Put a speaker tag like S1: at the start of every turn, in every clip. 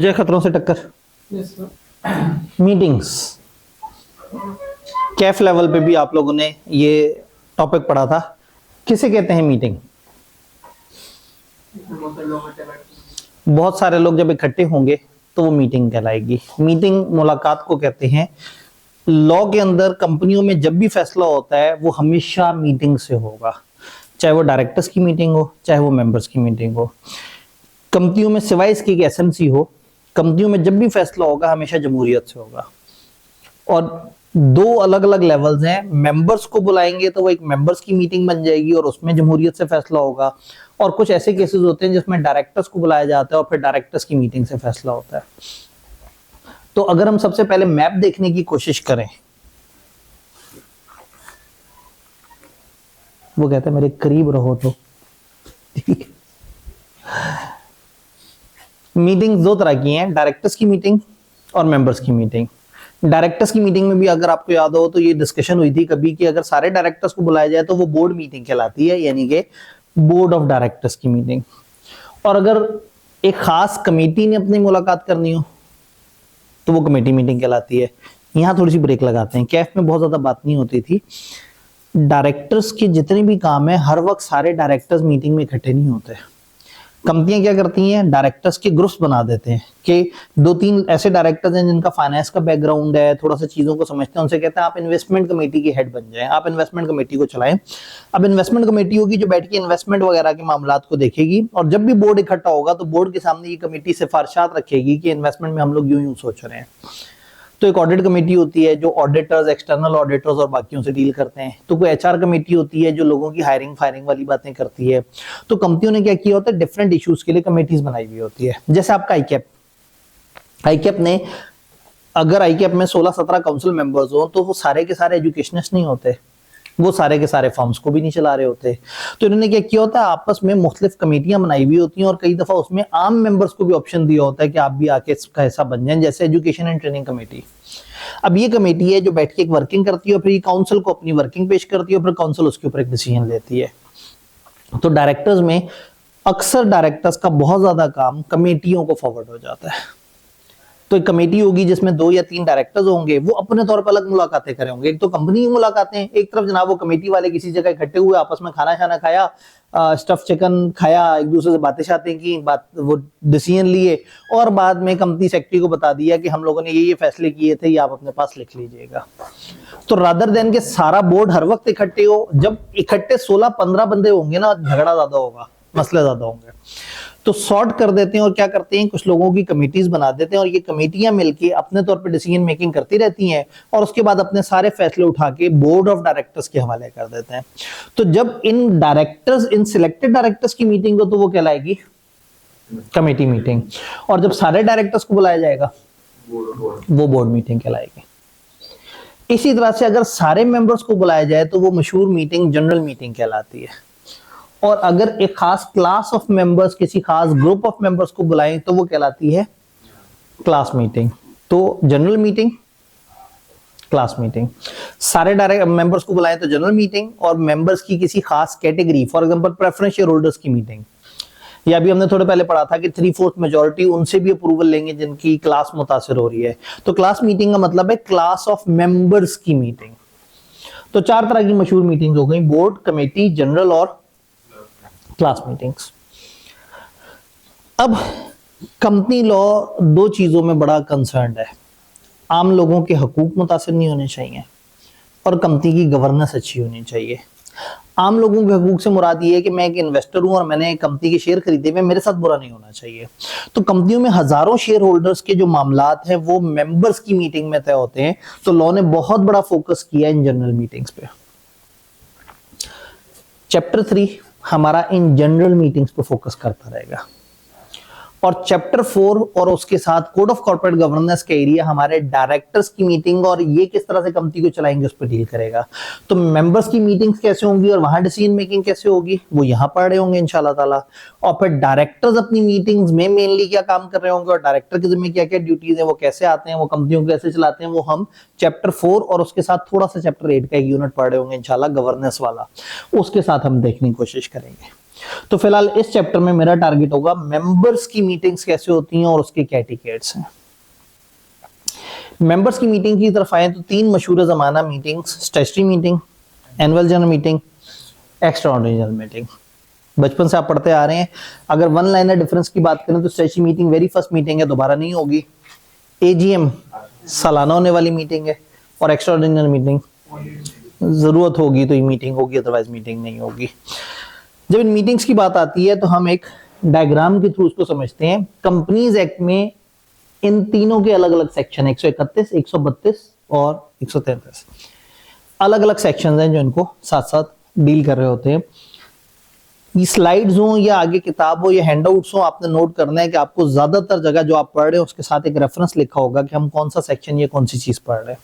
S1: जय खतरों से टक्कर। मीटिंग्स कैफ लेवल पे भी आप लोगों ने ये टॉपिक पढ़ा था। किसे कहते हैं मीटिंग? बहुत सारे लोग जब इकट्ठे होंगे तो वो मीटिंग कहलाएगी। मीटिंग मुलाकात को कहते हैं। लॉ के अंदर कंपनियों में जब भी फैसला होता है वो हमेशा मीटिंग से होगा, चाहे वो डायरेक्टर्स की मीटिंग हो चाहे वो मेंबर्स की मीटिंग हो। कंपनियों में सिवाय इसकी एक एसएमसी हो, कंपनियों में जब भी फैसला होगा हमेशा जमहूरियत से होगा। और दो अलग अलग लेवल्स हैं। मेंबर्स को बुलाएंगे तो वो एक मेंबर्स की मीटिंग बन जाएगी और उसमें जमहूरियत से फैसला होगा। और कुछ ऐसे केसेस होते हैं जिसमें डायरेक्टर्स को बुलाया जाता है और फिर डायरेक्टर्स की मीटिंग से फैसला होता है। तो अगर हम सबसे पहले मैप देखने की कोशिश करें, वो कहते हैं मेरे करीब रहो तो ठीक है। मीटिंग दो तरह की हैं, डायरेक्टर्स की मीटिंग और मेंबर्स की मीटिंग। डायरेक्टर्स की मीटिंग में भी अगर आपको याद हो तो ये डिस्कशन हुई थी कभी कि अगर सारे डायरेक्टर्स को बुलाया जाए तो वो बोर्ड मीटिंग कहलाती है, यानी कि बोर्ड ऑफ डायरेक्टर्स की मीटिंग। और अगर एक खास कमेटी ने अपनी मुलाकात करनी हो तो वो कमेटी मीटिंग कहलाती है। यहां थोड़ी सी ब्रेक लगाते हैं। कैफ में बहुत ज्यादा बात नहीं होती थी। डायरेक्टर्स के जितने भी काम है हर वक्त सारे डायरेक्टर्स मीटिंग में इकट्ठे नहीं होते। कंपनियां क्या करती हैं, डायरेक्टर्स के ग्रुप्स बना देते हैं कि दो तीन ऐसे डायरेक्टर्स हैं जिनका फाइनेंस का बैकग्राउंड है, थोड़ा सा चीजों को समझते हैं। उनसे कहते हैं आप इन्वेस्टमेंट कमेटी के हेड बन जाएं, आप इन्वेस्टमेंट कमेटी को चलाएं। अब इन्वेस्टमेंट कमेटी होगी जो बैठ के इन्वेस्टमेंट वगैरह के मामलात को देखेगी, और जब भी बोर्ड इकट्ठा होगा तो बोर्ड के सामने ये कमेटी सिफारिशात रखेगी कि इन्वेस्टमेंट में हम लोग यूं यूं सोच रहे हैं। तो एक ऑडिट कमेटी होती है जो ऑडिटर्स, एक्सटर्नल ऑडिटर्स और बाकियों से डील करते हैं। तो कोई एचआर कमेटी होती है जो लोगों की हायरिंग फायरिंग वाली बातें करती है। तो कंपनियों ने क्या किया होता है, डिफरेंट इश्यूज के लिए कमेटीज बनाई हुई होती है। जैसे आपका आईकैप ने, अगर आईकैप में 16-17 काउंसिल मेंबर्स हो तो वो सारे के सारे एजुकेशनिस्ट नहीं होते, वो सारे के सारे फर्म्स को भी नहीं चला रहे होते। तो इन्होंने क्या किया होता है, आपस में मुख्तलिफ कमेटियां बनाई हुई होती हैं और कई दफा उसमें आम मेंबर्स को भी ऑप्शन दिया होता है कि आप भी आके इसका हिस्सा बन जाएं। जैसे एजुकेशन एंड ट्रेनिंग कमेटी, अब ये कमेटी है जो बैठ के एक वर्किंग करती है और फिर काउंसिल को अपनी वर्किंग पेश करती है और फिर काउंसिल उसके ऊपर एक डिसीजन लेती है। तो डायरेक्टर्स में अक्सर डायरेक्टर्स का बहुत ज्यादा काम कमेटियों को फॉरवर्ड हो जाता है। तो एक कमेटी होगी जिसमें 2 या 3 डायरेक्टर्स होंगे, वो अपने तौर पर अलग मुलाकातें करे होंगे। एक तो कंपनी की मुलाकातें, एक तरफ जनाब वो कमेटी वाले किसी जगह इकट्ठे हुए, आपस में खाना खाना खाया, स्टफ चिकन खाया, एक दूसरे से बातें शातें की, बात वो डिसीजन लिए और बाद में कंपनी सेक्रेटरी को बता दिया कि हम लोगों ने ये फैसले किए थे, ये आप अपने पास लिख लीजिएगा। तो रादर देन के सारा बोर्ड हर वक्त इकट्ठे हो, जब इकट्ठे 16-15 बंदे होंगे ना, झगड़ा ज्यादा होगा, मसले ज्यादा होंगे। तो सॉर्ट कर देते हैं और क्या करते हैं, कुछ लोगों की कमेटीज बना देते हैं और ये कमेटियां मिलके अपने तौर पे डिसीजन मेकिंग करती रहती हैं और उसके बाद अपने सारे फैसले उठा के बोर्ड ऑफ डायरेक्टर्स के हवाले कर देते हैं। तो जब इन सिलेक्टेड डायरेक्टर्स की मीटिंग हो तो वो कहलाएगी कमेटी मीटिंग, और जब सारे डायरेक्टर्स को बुलाया जाएगा वो बोर्ड मीटिंग कहलाएगी। इसी तरह से अगर सारे मेंबर्स को बुलाया जाए तो वो मशहूर मीटिंग जनरल मीटिंग कहलाती है। और अगर एक खास क्लास ऑफ मेंबर्स किसी खास ग्रुप ऑफ मेंबर्स को बुलाएं तो वो कहलाती है क्लास मीटिंग। तो जनरल मीटिंग, क्लास मीटिंग। सारे डायरेक्ट मेंबर्स को बुलाएं तो जनरल मीटिंग, और मेंबर्स की किसी खास category, for example preference share holders की मीटिंग, या अभी हमने थोड़े पहले पढ़ा था कि 3/4 मेजॉरिटी उनसे भी अप्रूवल लेंगे जिनकी क्लास मुतासिर हो रही है। तो क्लास मीटिंग का मतलब है क्लास ऑफ मेंबर्स की मीटिंग। तो 4 तरह की मशहूर मीटिंग हो गई, बोर्ड, कमेटी, जनरल और क्लास मीटिंग्स। अब कंपनी लॉ 2 चीजों में बड़ा कंसर्न है। आम लोगों के हकूक मुतासिर नहीं होने चाहिए और कंपनी की गवर्नेंस अच्छी होनी चाहिए। आम लोगों के हकूक से मुराद ये है कि मैं एक इन्वेस्टर हूं और मैंने कंपनी के शेयर खरीदे हुए, मेरे साथ बुरा नहीं होना चाहिए। तो कंपनियों में हजारों शेयर होल्डर्स के जो मामलात हैं वो मेंबर्स की मीटिंग में तय होते हैं। तो लॉ ने बहुत बड़ा फोकस किया इन जनरल मीटिंग्स पे। चैप्टर 3 हमारा इन जनरल मीटिंग्स पे फोकस करता रहेगा, और चैप्टर 4 और उसके साथ कोड ऑफ कॉर्पोरेट गवर्नेंस का एरिया हमारे डायरेक्टर्स की मीटिंग और ये किस तरह से कंपनी को चलाएंगे उस पर डील करेगा। तो मेंबर्स की मीटिंग्स कैसे होंगी और वहां डिसीजन मेकिंग कैसे होगी वो यहां पढ़ रहे होंगे इंशाल्लाह ताला। और फिर डायरेक्टर्स अपनी मीटिंग्स में मेनली क्या काम कर रहे होंगे और डायरेक्टर के जिम्मे क्या क्या ड्यूटीज है, वो कैसे आते हैं, वो कंपनियों को कैसे चलाते हैं, वो हम चैप्टर 4 और उसके साथ थोड़ा सा चैप्टर 8 का एक यूनिट पढ़ रहे होंगे इंशाल्लाह, गवर्नेंस वाला, उसके साथ हम देखने की कोशिश करेंगे। तो फिलहाल इस चैप्टर में मेरा टारगेट होगा मेंबर्स की मीटिंग्स कैसे होती हैं और उसके क्या टिकेट्स हैं। मेंबर्स की मीटिंग की तरफ आए तो 3 मशहूर ज़माना meetings, statutory meeting, annual general meeting, extra ordinary general meeting. बचपन से आप पढ़ते आ रहे हैं। अगर वन लाइनर डिफरेंस की बात करें तो statutory meeting very first meeting है, दोबारा नहीं होगी। एजीएम सालाना होने वाली मीटिंग है, और एक्स्ट्रा ऑर्डिनरी मीटिंग जरूरत होगी तो ये मीटिंग होगी, अदरवाइज मीटिंग नहीं होगी। जब इन मीटिंग्स की बात आती है तो हम एक डायग्राम के थ्रू उसको समझते हैं। कंपनीज एक्ट में इन तीनों के अलग अलग सेक्शन, 131, 132 और 133 अलग अलग सेक्शन हैं जो इनको साथ साथ डील कर रहे होते हैं। ये स्लाइड्स हो या आगे किताब हो या हैंडआउट्स हो, आपने नोट करना है कि आपको ज्यादातर जगह जो आप पढ़ रहे हैं उसके साथ एक रेफरेंस लिखा होगा कि हम कौन सा सेक्शन या कौन सी चीज पढ़ रहे हैं,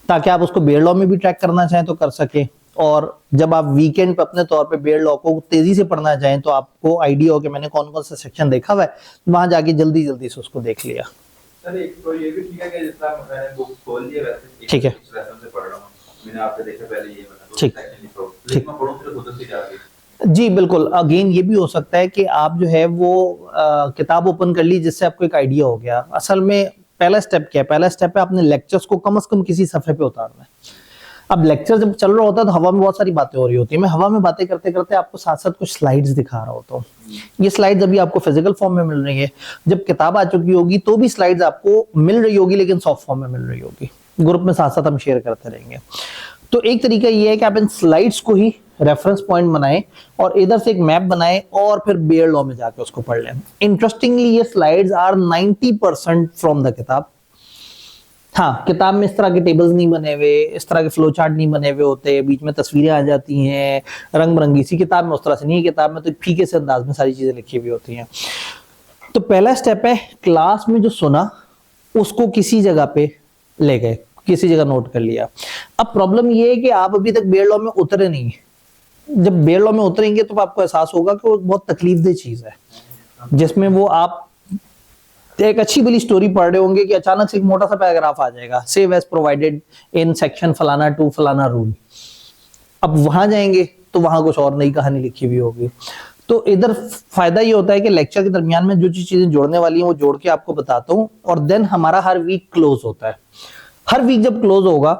S1: ताकि आप उसको बेयर लॉ में भी ट्रैक करना चाहें तो कर सके, और जब आप वीकेंड पे अपने तौर पे बेयर लॉ को तेजी से पढ़ना चाहें तो आपको आइडिया हो कि मैंने कौन कौन सा सेक्शन देखा हुआ है, वहां जाके जल्दी जल्दी से उसको देख लिया।
S2: सर एक तो ये भी ठीक है कि जितना मैंने बुक खोल लिया वैसे
S1: ठीक है,
S2: रेफरेंस से पढ़ रहा हूं, मैंने आपसे देखा पहले ये बता,
S1: ठीक
S2: ठीक मैं पढ़ूं फिर खुद से जाके।
S1: जी बिल्कुल। अगेन ये भी हो सकता है कि आप जो है वो किताब ओपन कर ली जिससे आपको एक आइडिया हो गया। असल में पहला स्टेप क्या है? पहला स्टेप है आपने लेक्चर्स को कम से कम किसी सफे पे उतारना है। अब लेक्चर जब चल रहा होता है तो हवा में बहुत सारी बातें हो रही होती है। मैं हवा में बातें करते करते आपको साथ साथ कुछ स्लाइड्स दिखा रहा होता हूँ। ये स्लाइड्स अभी आपको फिजिकल फॉर्म में मिल रही है, जब किताब आ चुकी होगी तो भी स्लाइड्स आपको मिल रही होगी, लेकिन सॉफ्ट फॉर्म में मिल रही होगी। ग्रुप में साथ साथ हम शेयर करते रहेंगे। तो एक तरीका ये है कि आप इन स्लाइड्स को ही रेफरेंस पॉइंट बनाएं और इधर से एक मैप बनाएं और फिर बेयर लॉ में जाके उसको पढ़ लें। इंटरेस्टिंगली ये स्लाइड्स आर 90% फ्रॉम द किताब। हाँ, किताब में इस तरह के टेबल्स नहीं बने हुए, इस तरह के फ्लो चार्ट नहीं बने हुए होते, बीच में तस्वीरें आ जाती हैं रंग बिरंगी सी। किताब में उस तरह से नहीं है, किताब में तो फीके से अंदाज में सारी चीजें लिखी हुई होती हैं। तो पहला स्टेप है क्लास में जो सुना उसको किसी जगह पे ले गए, किसी जगह नोट कर लिया। अब प्रॉब्लम ये है कि आप अभी तक बेयर लॉ में उतरे नहीं। जब बेयर लॉ में उतरेंगे तो आपको एहसास होगा कि वो बहुत तकलीफदेह चीज है, जिसमें वो आप एक अच्छी भली स्टोरी पढ़ रहे होंगे कि अचानक से एक मोटा सा पैराग्राफ आ जाएगा, save as provided in section फलाना टू फलाना रूल। अब वहां जाएंगे तो वहां कुछ और नई कहानी लिखी हुई होगी। तो इधर फायदा ये होता है कि लेक्चर के दरमियान में जो चीजें जोड़ने वाली हैं वो जोड़ के आपको बताता हूँ, और देन हमारा हर वीक क्लोज होता है। हर वीक जब क्लोज होगा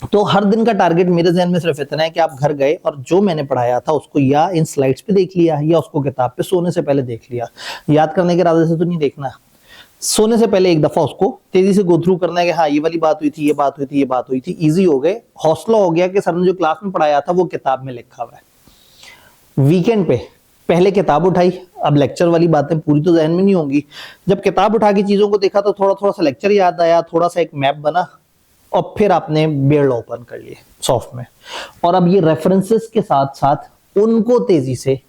S1: तो हर दिन का टारगेट मेरे ज़हन में सिर्फ इतना है कि आप घर गए और जो मैंने पढ़ाया था उसको या इन स्लाइड्स पे देख लिया या उसको किताब पे सोने से पहले देख लिया। याद करने के इरादे से तो नहीं देखना, सोने से पहले एक दफा उसको तेजी से गो थ्रू करना है कि हाँ ये वाली बात हुई थी, ये बात हुई थी, ये बात हुई थी। इजी हो गए, हौसला हो गया कि सर ने जो क्लास में पढ़ाया था वो किताब में लिखा हुआ है। वीकेंड पे पहले किताब उठाई, अब लेक्चर वाली बातें पूरी तो जहन में नहीं होंगी। जब किताब उठा के चीजों को देखा तो थोड़ा थोड़ा सा लेक्चर याद आया, थोड़ा सा एक मैप बना, और फिर आपने बेयर लॉ ओपन कर लिए सॉफ्ट में, और अब ये रेफरेंसेस के साथ साथ उनको तेजी से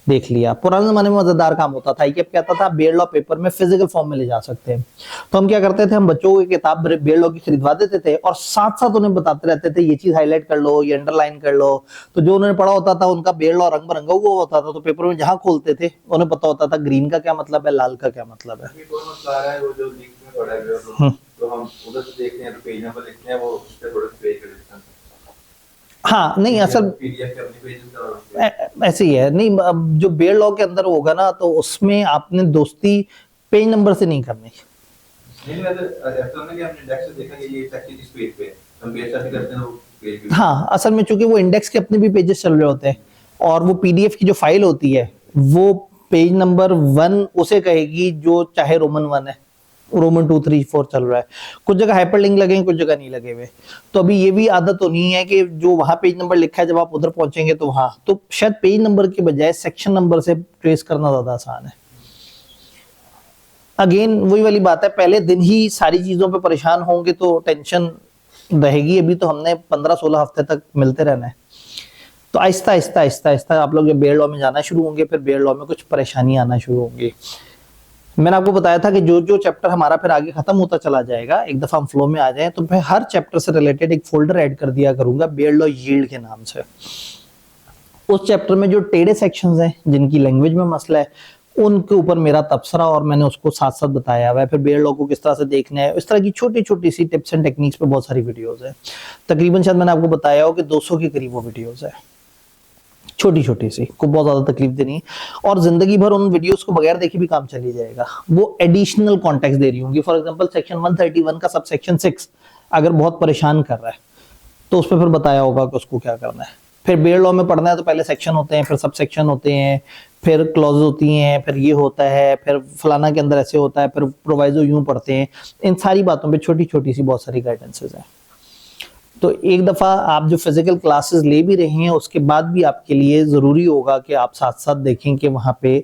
S1: देख लिया। पुराने जमाने में मजेदार काम होता था कि अब कहता था बेयर लॉ पेपर में फिजिकल फॉर्म में ले जा सकते हैं, तो हम क्या करते थे, हम बच्चों को किताब बेयर लॉ की खरीदवा देते थे और साथ साथ उन्हें बताते रहते थे ये चीज हाईलाइट कर लो, ये अंडरलाइन कर लो। तो जो उन्होंने पढ़ा होता था उनका बेयर लॉ रंग बिरंगा हुआ होता था, तो पेपर में जहां खोलते थे उन्हें पता होता था ग्रीन का क्या मतलब है, लाल का क्या मतलब है।
S2: तो हम उधर से देखते हैं तो पेज नंबर लिखते हैं, वो उस पे थोड़ा पेज कर देते हैं।
S1: हाँ नहीं, असल
S2: पीडीएफ के अपने पेज
S1: ऐसे ही है। नहीं, अब जो बेयर लॉ के अंदर होगा ना तो उसमें आपने दोस्ती पेज नंबर से नहीं करनी।
S2: नहीं मैं तो ऐसा नहीं कि हमने इंडेक्स से देखा कि ये सेक्शन इस पेज पे है, हम पेज सर्च करते हैं वो पेज पे।
S1: हाँ, असल में चूंकि वो इंडेक्स के अपने भी पेजेस चल रहे होते हैं और वो पीडीएफ की जो फाइल होती है वो पेज नंबर 1 उसे कहेगी जो चाहे रोमन 1 है, रोमन 2 3 4 चल रहा है। कुछ जगह हाइपरलिंक लगे, कुछ जगह नहीं लगे हुए। तो अभी ये भी आदत तो नहीं है कि जो वहां पेज नंबर लिखा है जब आप उधर पहुंचेंगे तो वहां तो शायद पेज नंबर के बजाय सेक्शन नंबर से ट्रेस करना ज्यादा आसान है। अगेन वही वाली बात है, पहले दिन ही सारी चीजों पे परेशान होंगे तो टेंशन रहेगी। अभी तो हमने 15-16 हफ्ते तक मिलते रहना है, तो आहिस्ता आहिस्ता आहिस्ता आहिस्ता आप लोग जब बेयर लॉ में जाना शुरू होंगे फिर बेयर लॉ में कुछ परेशानी आना शुरू होंगी। मैंने आपको बताया था कि जो जो चैप्टर हमारा फिर आगे खत्म होता चला जाएगा, एक दफा हम फ्लो में आ जाए तो मैं हर चैप्टर से रिलेटेड एक फोल्डर ऐड कर दिया करूंगा बेयर लॉ यील्ड के नाम से। उस चैप्टर में जो टेढ़े सेक्शंस हैं, जिनकी लैंग्वेज में मसला है, उनके ऊपर मेरा तबसरा और मैंने उसको साथ साथ बताया हुआ है। फिर बेयर लॉ को किस तरह से देखना है, इस तरह की छोटी छोटी सी टिप्स एंड टेक्निक्स पे बहुत सारी वीडियोस है। तकरीबन शायद मैंने आपको बताया हो कि 200 के करीब वो वीडियोस है। छोटी छोटी सी, को बहुत ज्यादा तकलीफ देनी है, और जिंदगी भर उन वीडियोस को बगैर देखे भी काम चली जाएगा। वो एडिशनल कॉन्टेक्स्ट दे रही होंगी। फॉर एग्जांपल सेक्शन 131 का सब सेक्शन 6 अगर बहुत परेशान कर रहा है तो उस पर फिर बताया होगा कि उसको क्या करना है। फिर बेयर लॉ में पढ़ना है तो पहले सेक्शन होते हैं, फिर सब सेक्शन होते हैं, फिर क्लॉज होती हैं, फिर ये होता है, फिर फलाना के अंदर ऐसे होता है, फिर प्रोवाइजो यूं पढ़ते हैं। इन सारी बातों पे छोटी छोटी सी बहुत सारी गाइडेंसेस हैं। तो एक दफा आप जो फिजिकल क्लासेस ले भी रहे हैं उसके बाद भी आपके लिए जरूरी होगा कि आप साथ साथ देखें कि वहां पे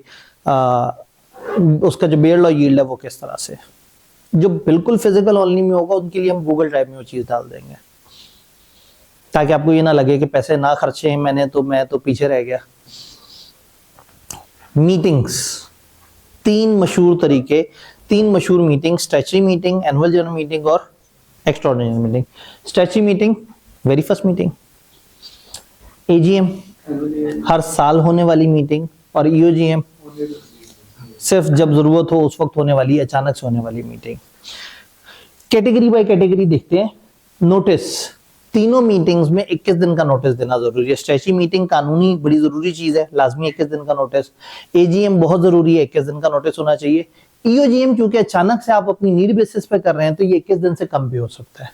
S1: उसका जो बेयर लॉ यील्ड है वो किस तरह से। जो बिल्कुल फिजिकल ओनली में होगा उनके लिए हम गूगल ड्राइव में वो चीज डाल देंगे, ताकि आपको ये ना लगे कि पैसे ना खर्चे हैं मैं तो पीछे रह गया। मीटिंग्स, 3 मशहूर तरीके, 3 मशहूर meeting, statutory meeting, annual general meeting और extraordinary meeting. Statutory meeting very first meeting, AGM हर साल होने वाली मीटिंग, और ईओजीएम सिर्फ जब जरूरत हो उस वक्त होने वाली, अचानक से होने वाली मीटिंग। कैटेगरी बाय कैटेगरी देखते हैं। नोटिस, तीनों मीटिंग्स में 21 दिन का नोटिस देना जरूरी है। स्टैच्यूटरी मीटिंग कानूनी बड़ी जरूरी चीज है, लाजमी 21 दिन का नोटिस। एजीएम बहुत जरूरी है, 21 दिन का नोटिस होना चाहिए। ईओजीएम क्योंकि अचानक से आप अपनी नीड बेसिस पे कर रहे हैं तो ये 21 दिन से कम भी हो सकता है।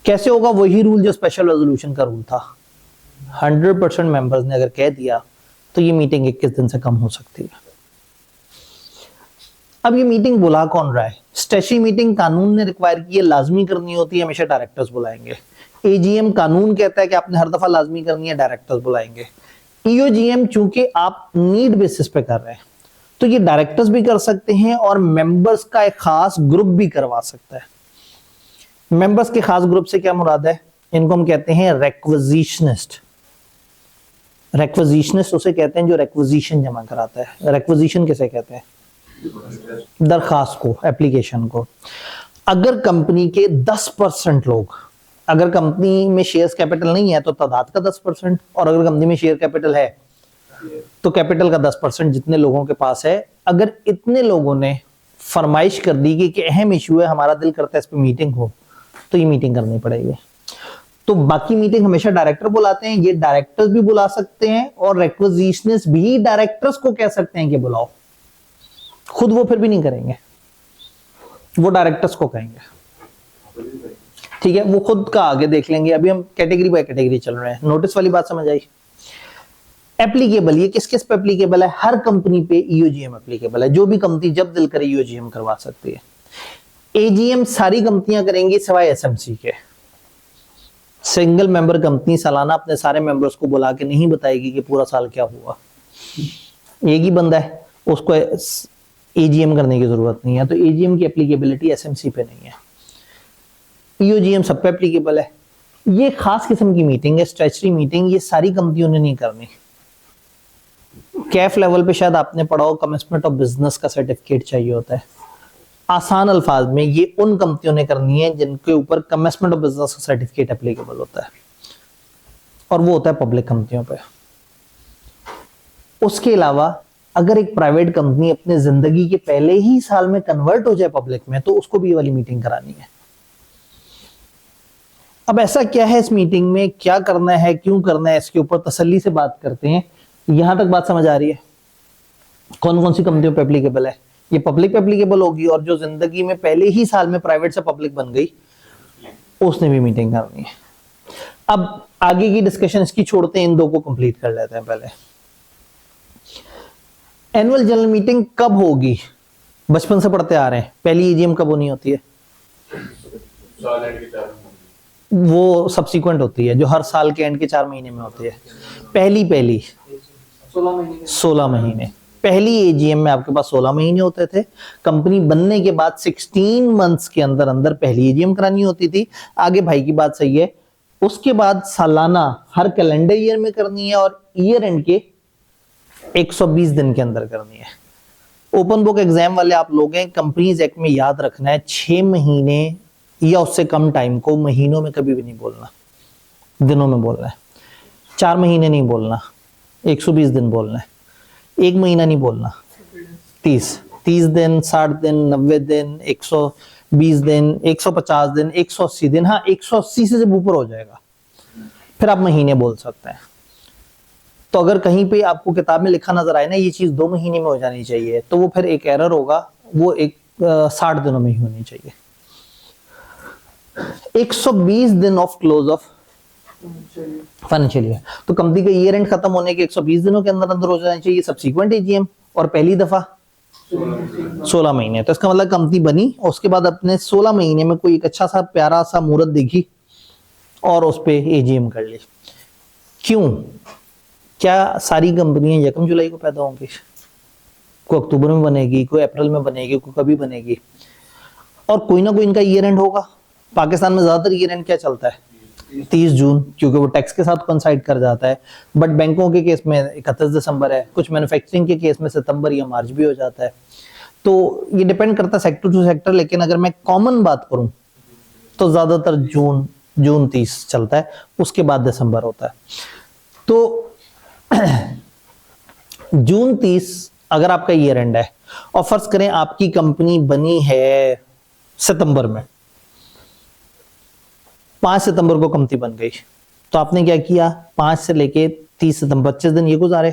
S1: कैसे होगा? वही रूल जो स्पेशल रेजोल्यूशन का रूल था, 100% मेंबर्स ने अगर कह दिया तो ये मीटिंग 21 दिन से कम हो सकती है। अब ये मीटिंग बुला कौन रहा है? स्टैच्यूटरी मीटिंग कानून ने रिक्वायर की है, लाजमी करनी होती है, हमेशा डायरेक्टर्स बुलाएंगे। एजीएम कानून कहता है कि आपने हर दफा लाजमी करनी है, डायरेक्टर्स बुलाएंगे। ईओजीएम चूंकि आप नीड बेसिस पे कर रहे हैं तो ये डायरेक्टर्स भी कर सकते हैं और मेंबर्स का एक खास ग्रुप भी करवा सकता है। मेंबर्स के खास ग्रुप से क्या मुराद है? इनको हम कहते हैं रेक्विजिशनिस्ट। रेक्विजिशनिस्ट उसे कहते हैं जो रेक्विजिशन जमा कराता है। रेक्विजिशन किसे कहते हैं? दरखास्त को, एप्लीकेशन को। अगर कंपनी के 10% लोग, अगर कंपनी में शेयर्स कैपिटल नहीं है तो तादाद का 10%, और अगर कंपनी में शेयर कैपिटल है तो कैपिटल का 10% जितने लोगों के पास है, अगर इतने लोगों ने फरमाइश कर दी कि अहम इशू है, हमारा दिल करता है इस पे मीटिंग हो, तो ये मीटिंग करनी पड़ेगी। तो बाकी मीटिंग हमेशा डायरेक्टर बुलाते हैं, ये डायरेक्टर्स भी बुला सकते हैं और रेक्विजिशनिस्ट भी डायरेक्टर्स को कह सकते हैं कि बुलाओ। खुद वो फिर भी नहीं करेंगे, वो डायरेक्टर्स को कहेंगे। ठीक है, वो खुद का आगे देख लेंगे। अभी हम कैटेगरी बाय कैटेगरी चल रहे हैं। नोटिस वाली बात समझ आई? एप्लीकेबल, ये किस किस पे एप्लीकेबल है? हर कंपनी पे ईओजीएम एप्लीकेबल है। जो भी कंपनी जब दिल करे ईओजीएम करवा सकती है। एजीएम सारी कंपनियां करेंगी सिवाय एसएमसी के। सिंगल मेंबर कंपनी सालाना अपने सारे मेंबर्स को बुला के नहीं बताएगी कि पूरा साल क्या हुआ। एक ही बंदा है, उसको एजीएम करने की जरूरत नहीं है, तो एजीएम की एप्लीकेबिलिटी एसएमसी पे नहीं है। ईओजीएम सब पे एप्लीकेबल है। ये खास किस्म की मीटिंग है, स्टैच्यूटरी मीटिंग, ये सारी कंपनियों ने नहीं करनी। कैफ लेवल पे शायद आपने पढ़ा हो, कमेंसमेंट ऑफ बिजनेस का सर्टिफिकेट चाहिए होता है। आसान अल्फाज में ये उन कंपनियों ने करनी है जिनके ऊपर कमेंसमेंट ऑफ बिजनेस का सर्टिफिकेट एप्लीकेबल होता है, और वो होता है पब्लिक कंपनियों पे। उसके अलावा अगर एक प्राइवेट कंपनी अपने जिंदगी के पहले ही साल में कन्वर्ट हो जाए पब्लिक में, तो उसको भी ये वाली मीटिंग करानी है। अब ऐसा क्या है इस मीटिंग में, क्या करना है, क्यों करना है, इसके ऊपर तसल्ली से बात करते हैं। यहां तक बात समझ आ रही है? कौन कौन सी कंपनियों पे एप्लीकेबल है? ये पब्लिक पे एप्लीकेबल होगी, और जो जिंदगी में पहले ही साल में प्राइवेट से पब्लिक बन गई उसने भी मीटिंग करनी है। अब आगे की डिस्कशन इसकी छोड़ते हैं, इन दो को कंप्लीट कर लेते हैं पहले। एनुअल जनरल मीटिंग कब होगी? बचपन से पढ़ते आ रहे हैं, पहली एजीएम कब होनी होती है? वो सब्सिक्वेंट होती है, जो हर साल के एंड के 4 महीने में होती है। पहली 16 महीने। पहली एजीएम में आपके पास 16 महीने होते थे। कंपनी बनने के बाद 16 मंथ्स के अंदर अंदर पहली एजीएम करानी होती थी। आगे भाई की बात सही है। उसके बाद सालाना हर कैलेंडर ईयर में करनी है, और ईयर एंड के 120 दिन के अंदर करनी है। ओपन बुक एग्जाम वाले आप लोग हैं, कंपनीज एक्ट में याद रखना है 6 महीने या उससे कम टाइम को महीनों में कभी भी नहीं बोलना, दिनों में बोलना है। 4 महीने नहीं बोलना, 120 दिन बोलना है। 1 महीना नहीं बोलना, 30 दिन, 60 दिन, 90 दिन, 120 दिन, 150 दिन, 180 दिन। हाँ, 180 से जब ऊपर हो जाएगा फिर आप महीने बोल सकते हैं। तो अगर कहीं पे आपको किताब में लिखा नजर आए ना ये चीज 2 महीने में हो जानी चाहिए, तो वो फिर एक एरर होगा, वो एक 60 दिनों में ही होनी चाहिए। 120 दिन of close of financial year, तो कंपनी का ईयर एंड खत्म होने के 120 दिनों के अंदर अंदर हो जाना चाहिए सब्सीक्वेंट एजीएम, और पहली दफा 16 महीने। तो इसका मतलब कंपनी बनी और उसके बाद अपने 16 महीने में कोई एक अच्छा सा प्यारा सा मुहूर्त देखी और उस पे एजीएम कर ली। क्यों? क्या सारी कंपनियां 1 जुलाई को पैदा होंगी? कोई अक्टूबर में बनेगी, कोई अप्रैल में बनेगी, कोई कभी बनेगी, और कोई ना कोई इनका ईयर एंड होगा। पाकिस्तान में ज्यादातर ईयर एंड क्या चलता है? 30 जून, क्योंकि वो टैक्स के साथ कोइंसाइड कर जाता है। बट बैंकों के केस में 31 दिसंबर है, कुछ मैन्युफैक्चरिंग के केस में सितंबर या मार्च भी हो जाता है। तो ये डिपेंड करता है सेक्टर टू सेक्टर, लेकिन अगर मैं कॉमन बात करूं तो ज्यादातर जून 30 चलता है, उसके बाद दिसंबर होता है। तो जून 30 अगर आपका ईयर एंड है, और फर्ज करें आपकी कंपनी बनी है सितंबर में, 5 सितंबर को कंपनी बन गई, तो आपने क्या किया? 5 से लेके 30 सितंबर 25 दिन ये गुजारे,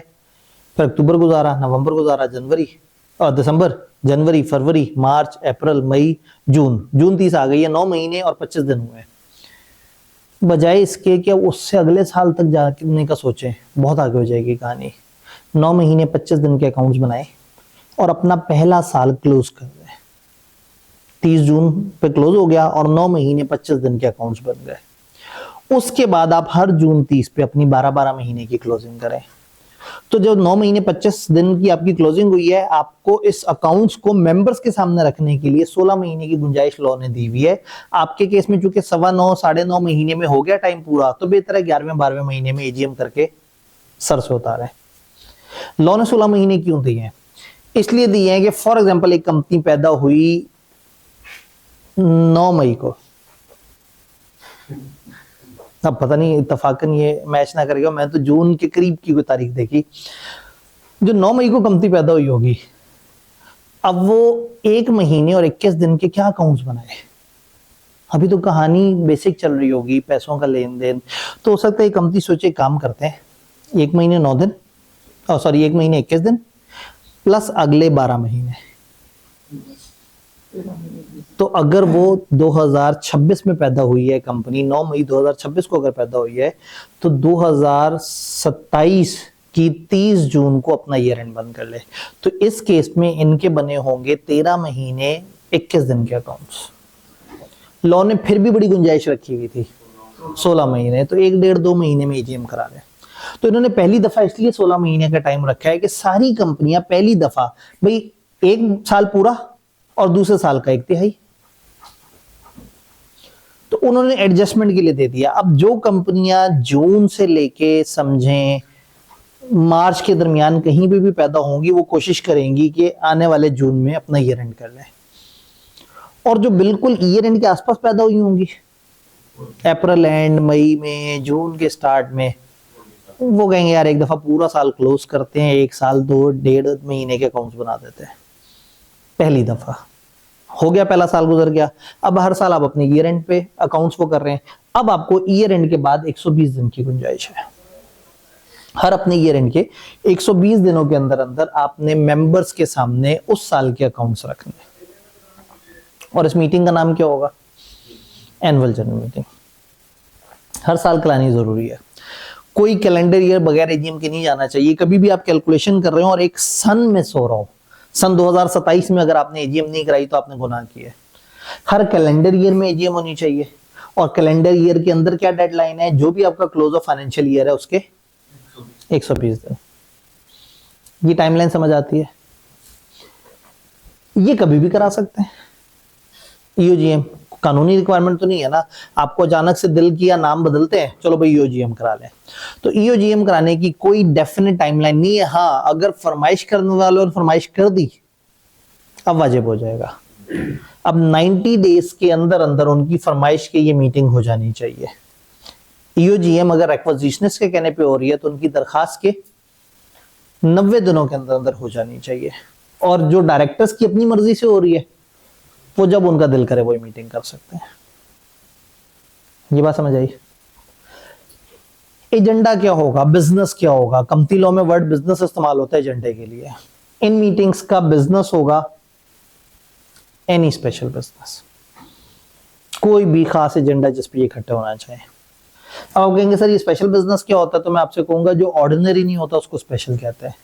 S1: फिर अक्टूबर गुजारा, नवंबर गुजारा, जनवरी और दिसंबर, जनवरी, फरवरी, मार्च, अप्रैल, मई, जून 30 आ गई है, 9 महीने और 25 दिन हुए। बजाय इसके कि उससे अगले साल तक जाने का सोचें, बहुत आगे हो जाएगी कहानी। 9 महीने 25 दिन के अकाउंट्स बनाए और अपना पहला साल क्लोज कर दें। 30 जून पे क्लोज हो गया और 9 महीने 25 दिन के अकाउंट्स बन गए। उसके बाद आप हर जून 30 पे अपनी 12-12 महीने की क्लोजिंग करें। तो जब 9 महीने 25 दिन की आपकी क्लोजिंग हुई है, आपको इस अकाउंट्स को मेंबर्स के सामने रखने के लिए 16 महीने की गुंजाइश लॉ ने दी हुई है। आपके केस में चूंकि 9.25 9.5 महीने में हो गया टाइम पूरा, तो बेहतर है 11वें-12वें महीने में एजीएम करके सर से उतारें। लॉ ने 16 महीने क्यों दिए हैं? इसलिए दिए हैं कि फॉर एग्जाम्पल एक कंपनी पैदा हुई 9 मई को, अब पता नहीं इत्तफाकन ये मैच ना करेगा, मैं तो जून के करीब की कोई तारीख देखी, जो 9 मई को कंपनी पैदा हुई होगी, अब वो 1 महीने और 21 दिन के क्या अकाउंट्स बनाए? अभी तो कहानी बेसिक चल रही होगी, पैसों का लेन देन। तो हो सकता है कंपनी सोचे काम करते हैं 1 महीने 9 दिन, सॉरी 1 महीने 21 दिन प्लस अगले 12 महीने। तो अगर वो 2026 में पैदा हुई है कंपनी, 9 मई 2026 को अगर पैदा हुई है, तो 2027 की 30 जून को अपना ईयर एंड बंद कर ले। तो इस केस में इनके बने होंगे 13 महीने 21 दिन के अकाउंट्स। लॉ ने फिर भी बड़ी गुंजाइश रखी हुई थी 16 महीने, तो 1-1.5-2 महीने में एजीएम करा लें। तो इन्होंने पहली दफा इसलिए 16 महीने का टाइम रखा है कि सारी कंपनियां पहली दफा भाई 1 साल पूरा और दूसरे साल का 1/3, तो उन्होंने एडजस्टमेंट के लिए दे दिया। अब जो कंपनियां जून से लेके समझें मार्च के दरमियान कहीं भी पैदा होंगी, वो कोशिश करेंगी कि आने वाले जून में अपना ईयर एंड कर लें। और जो बिल्कुल ईयर एंड के आसपास पैदा हुई होंगी अप्रैल एंड, मई में, जून के स्टार्ट में, वो कहेंगे यार एक दफा पूरा साल क्लोज करते हैं, 1 साल 2-1.5 महीने के अकाउंट्स बना देते हैं। पहली दफा हो गया, पहला साल गुजर गया। अब हर साल आप अपने ईयर एंड पे अकाउंट्स को कर रहे हैं। अब आपको ईयर एंड के बाद 120 दिन की गुंजाइश है। हर अपने ईयर एंड के 120 दिनों के अंदर अंदर आपने मेंबर्स के सामने उस साल के अकाउंट्स रखने। और इस मीटिंग का नाम क्या होगा? Annual general meeting. हर साल करानी जरूरी है। कोई कैलेंडर ईयर बगैर एजीएम के नहीं जाना चाहिए। कभी भी आप कैलकुलेशन कर रहे हो और एक सन में सो रहा हो, सन 2027 में अगर आपने एजीएम नहीं कराई तो आपने गुनाह किया है। हर कैलेंडर ईयर में एजीएम होनी चाहिए। और कैलेंडर ईयर के अंदर क्या डेडलाइन है? जो भी आपका क्लोज ऑफ फाइनेंशियल ईयर है उसके 120 दिन। ये टाइमलाइन समझ आती है? ये कभी भी करा सकते हैं ईओजीएम, कानूनी रिक्वायरमेंट तो नहीं है ना। आपको अचानक से दिल किया, नाम बदलते हैं, चलो भाई ईओजीएम करा लें। तो ईओजीएम कराने की कोई डेफिनेट टाइमलाइन नहीं है। हाँ, अगर फरमाइश करने वालों ने फरमाइश कर दी अब वाजिब हो जाएगा। अब 90 डेज के अंदर अंदर उनकी फरमाइश की ये मीटिंग हो जानी चाहिए। ईओजीएम अगर एक्विजिशनिस्ट के कहने पे हो रही है तो उनकी दरखास्त के 90 दिनों के अंदर अंदर हो जानी चाहिए। और जो डायरेक्टर्स की अपनी मर्जी से हो रही है वो जब उनका दिल करे वही मीटिंग कर सकते हैं। ये बात समझ आई? एजेंडा क्या होगा, बिजनेस क्या होगा। कंपनी लॉ में वर्ड बिजनेस इस्तेमाल होता है एजेंडे के लिए। इन मीटिंग्स का बिजनेस होगा एनी स्पेशल बिजनेस, कोई भी खास एजेंडा जिस पे इकट्ठे होना चाहिए। अब आप कहेंगे सर ये स्पेशल बिजनेस क्या होता है, तो मैं आपसे कहूंगा जो ऑर्डिनरी नहीं होता उसको स्पेशल कहते हैं।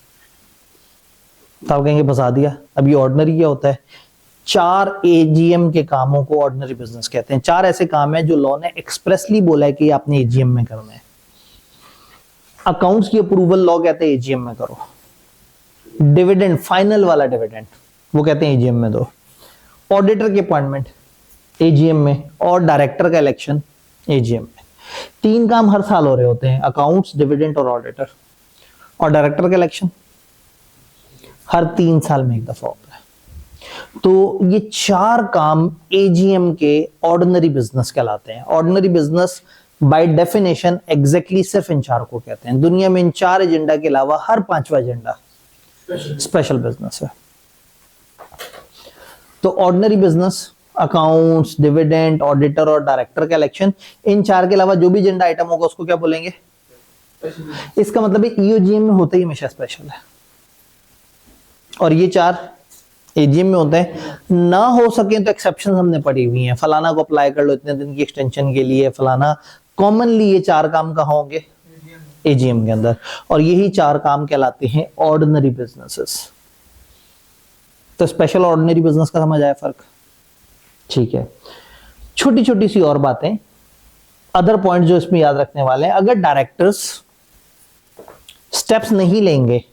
S1: तो आप कहेंगे बता दिया, अब ये ऑर्डिनरी क्या होता है। 4 एजीएम के कामों को ऑर्डिनरी बिजनेस कहते हैं। 4 ऐसे काम है जो लॉ ने एक्सप्रेसली बोला है कि आपने एजीएम में करना है। अकाउंट्स की अप्रूवल लॉ कहते हैं एजीएम में करो। डिविडेंड, फाइनल वाला डिविडेंड, वो कहते हैं एजीएम में दो। ऑडिटर की अपॉइंटमेंट एजीएम में, और डायरेक्टर का इलेक्शन एजीएम में। 3 काम हर साल हो रहे होते हैं, अकाउंट्स, डिविडेंड और ऑडिटर। और डायरेक्टर का इलेक्शन हर 3 साल में एक दफा होता है। तो ये 4 काम एजीएम के ऑर्डिनरी बिजनेस कहलाते हैं। Ordinary business by definition exactly सिर्फ इन 4 को कहते हैं। दुनिया में इन 4 एजेंडा के अलावा हर 5वां एजेंडा स्पेशल बिजनेस है। तो ordinary business, accounts, dividend, auditor और डायरेक्टर का इलेक्शन, इन 4 के अलावा जो भी एजेंडा आइटम होगा उसको क्या बोलेंगे। इसका मतलब है ईओजीएम में होता ही हमेशा स्पेशल है, और ये 4 एजीएम में होते हैं। ना हो सके तो एक्सेप्शन हमने पढ़ी हुई हैं, फलाना को अप्लाई कर लो इतने दिन की एक्सटेंशन के लिए, फलाना। कॉमनली ये 4 काम कहाँ होंगे, एजीएम के अंदर, और यही 4 काम कहलाते हैं ऑर्डिनरी बिजनेसेस। तो स्पेशल ऑर्डिनरी बिजनेस का समझ आया फर्क, ठीक है। छोटी छोटी सी और बातें, अदर पॉइंट जो इसमें याद रखने वाले हैं। अगर डायरेक्टर्स स्टेप्स नहीं लेंगे,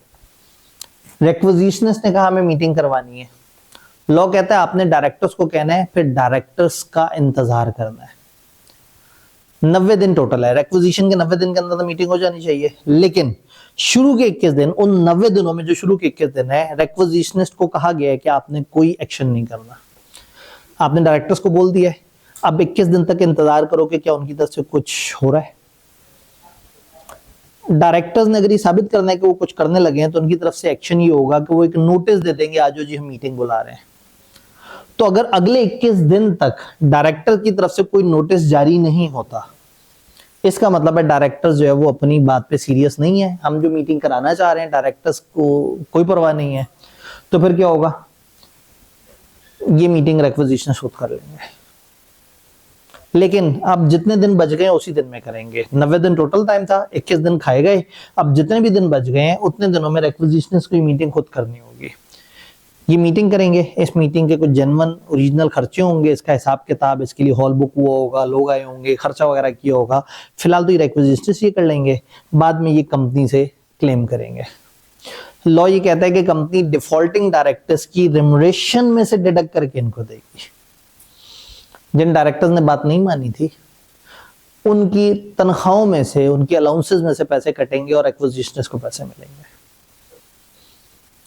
S1: रिक्विजिशनिस्ट ने कहा हमें मीटिंग करवानी है, लॉ कहता है आपने डायरेक्टर्स को कहना है, फिर डायरेक्टर्स का इंतजार करना है। 90 दिन टोटल है, रिक्विजिशन के 90 दिन के अंदर तो मीटिंग हो जानी चाहिए, लेकिन शुरू के 21 दिन, उन 90 दिनों में जो शुरू के 21 दिन है, रिक्विजिशनिस्ट को कहा गया है कि आपने कोई एक्शन नहीं करना। आपने डायरेक्टर्स को बोल दिया है, अब 21 दिन तक इंतजार करो कि क्या उनकी तरफ से कुछ हो रहा है। डायरेक्टर्स ने अगर ये साबित करना है कि वो कुछ करने लगे हैं, तो उनकी तरफ से एक्शन ये होगा कि वो एक नोटिस दे देंगे, आज जी हम मीटिंग बुला रहे हैं। तो अगर अगले 21 दिन तक डायरेक्टर की तरफ से कोई नोटिस जारी नहीं होता, इसका मतलब है डायरेक्टर्स जो है वो अपनी बात पे सीरियस नहीं है। हम जो मीटिंग कराना चाह रहे हैं डायरेक्टर्स को कोई परवाह नहीं है, तो फिर क्या होगा, ये मीटिंग रिक्विजिशन खुद कर लेंगे। लेकिन अब जितने दिन बच गए उसी दिन में करेंगे। 90 दिन टोटल टाइम था, 21 दिन खाए गए, अब जितने भी दिन बच गए हैं उतने दिनों में रिक्विजिशनिस्ट को मीटिंग खुद करनी होगी। ये मीटिंग करेंगे, इस मीटिंग के कुछ जेन्युइन ओरिजिनल खर्चे होंगे, इसका हिसाब किताब, इसके लिए हॉल बुक हुआ होगा, लोग आए होंगे, खर्चा वगैरह किया होगा। फिलहाल तो ये रिक्विजिशनिस्ट ये कर लेंगे, बाद में ये कंपनी से क्लेम करेंगे। लॉ ये कहता है कि कंपनी डिफॉल्टिंग डायरेक्टर्स की रिम्यूनरेशन में से डिडक्ट करके इनको देगी। जिन डायरेक्टर्स ने बात नहीं मानी थी उनकी तनख्वाहों में से, उनकी अलाउंसेस में से पैसे कटेंगे और एक्विजिशनिस्ट को पैसे मिलेंगे।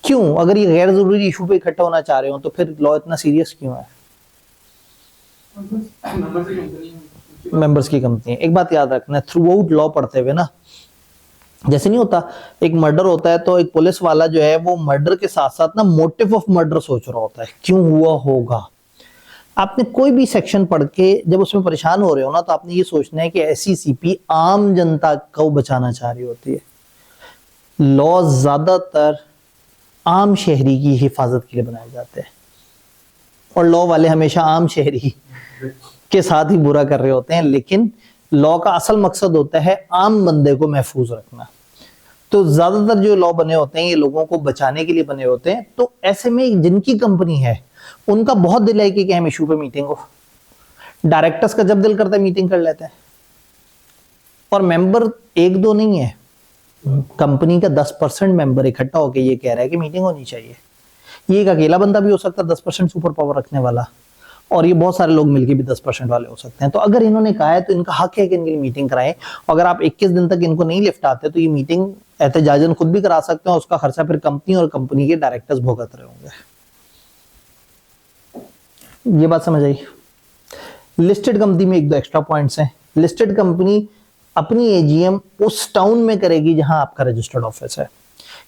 S1: क्यों? अगर ये गैर जरूरी इशू पे इकट्ठा होना चाह रहे हो तो फिर लॉ इतना सीरियस क्यों है? मेंबर्स की कंपनी है। एक बात याद रखना, थ्रू आउट लॉ पढ़ते हुए ना, जैसे नहीं होता एक मर्डर होता है तो एक पुलिस वाला जो है वो मर्डर के साथ साथ ना मोटिव ऑफ मर्डर सोच रहा होता है, क्यों हुआ होगा। आपने कोई भी सेक्शन पढ़ के जब उसमें परेशान हो रहे हो ना, तो आपने ये सोचना है कि ऐसी सीपी आम जनता को बचाना चाह रही होती है। लॉ ज्यादातर आम शहरी की हिफाजत के लिए बनाए जाते हैं, और लॉ वाले हमेशा आम शहरी के साथ ही बुरा कर रहे होते हैं। लेकिन लॉ का असल मकसद होता है आम बंदे को महफूज रखना। तो ज्यादातर जो लॉ बने होते हैं ये लोगों को बचाने के लिए बने होते हैं। तो ऐसे में जिनकी कंपनी है उनका बहुत दिल है कि हम इशू पे मीटिंग हो। डायरेक्टर्स का जब दिल करता है मीटिंग कर लेते हैं, और मेंबर 1-2 नहीं है, कंपनी का 10% मेंबर इकट्ठा होकर ये कह रहा है कि मीटिंग होनी चाहिए। ये एक अकेला बंदा भी हो सकता है 10% सुपर पावर रखने वाला, और ये बहुत सारे लोग मिलकर भी 10% वाले हो सकते हैं। तो अगर इन्होंने कहा है तो इनका हक है कि इनकी मीटिंग कराएं। अगर आप 21 दिन तक इनको नहीं लिफ्ट आते तो ये मीटिंग एहतजाजन खुद भी करा सकते हैं, उसका खर्चा फिर कंपनी और कंपनी के डायरेक्टर्स भुगत रहे होंगे। ये बात समझ आई? लिस्टेड कंपनी में 1-2 एक्स्ट्रा पॉइंट्स हैं। लिस्टेड कंपनी अपनी एजीएम उस टाउन में करेगी जहां आपका रजिस्टर्ड ऑफिस है,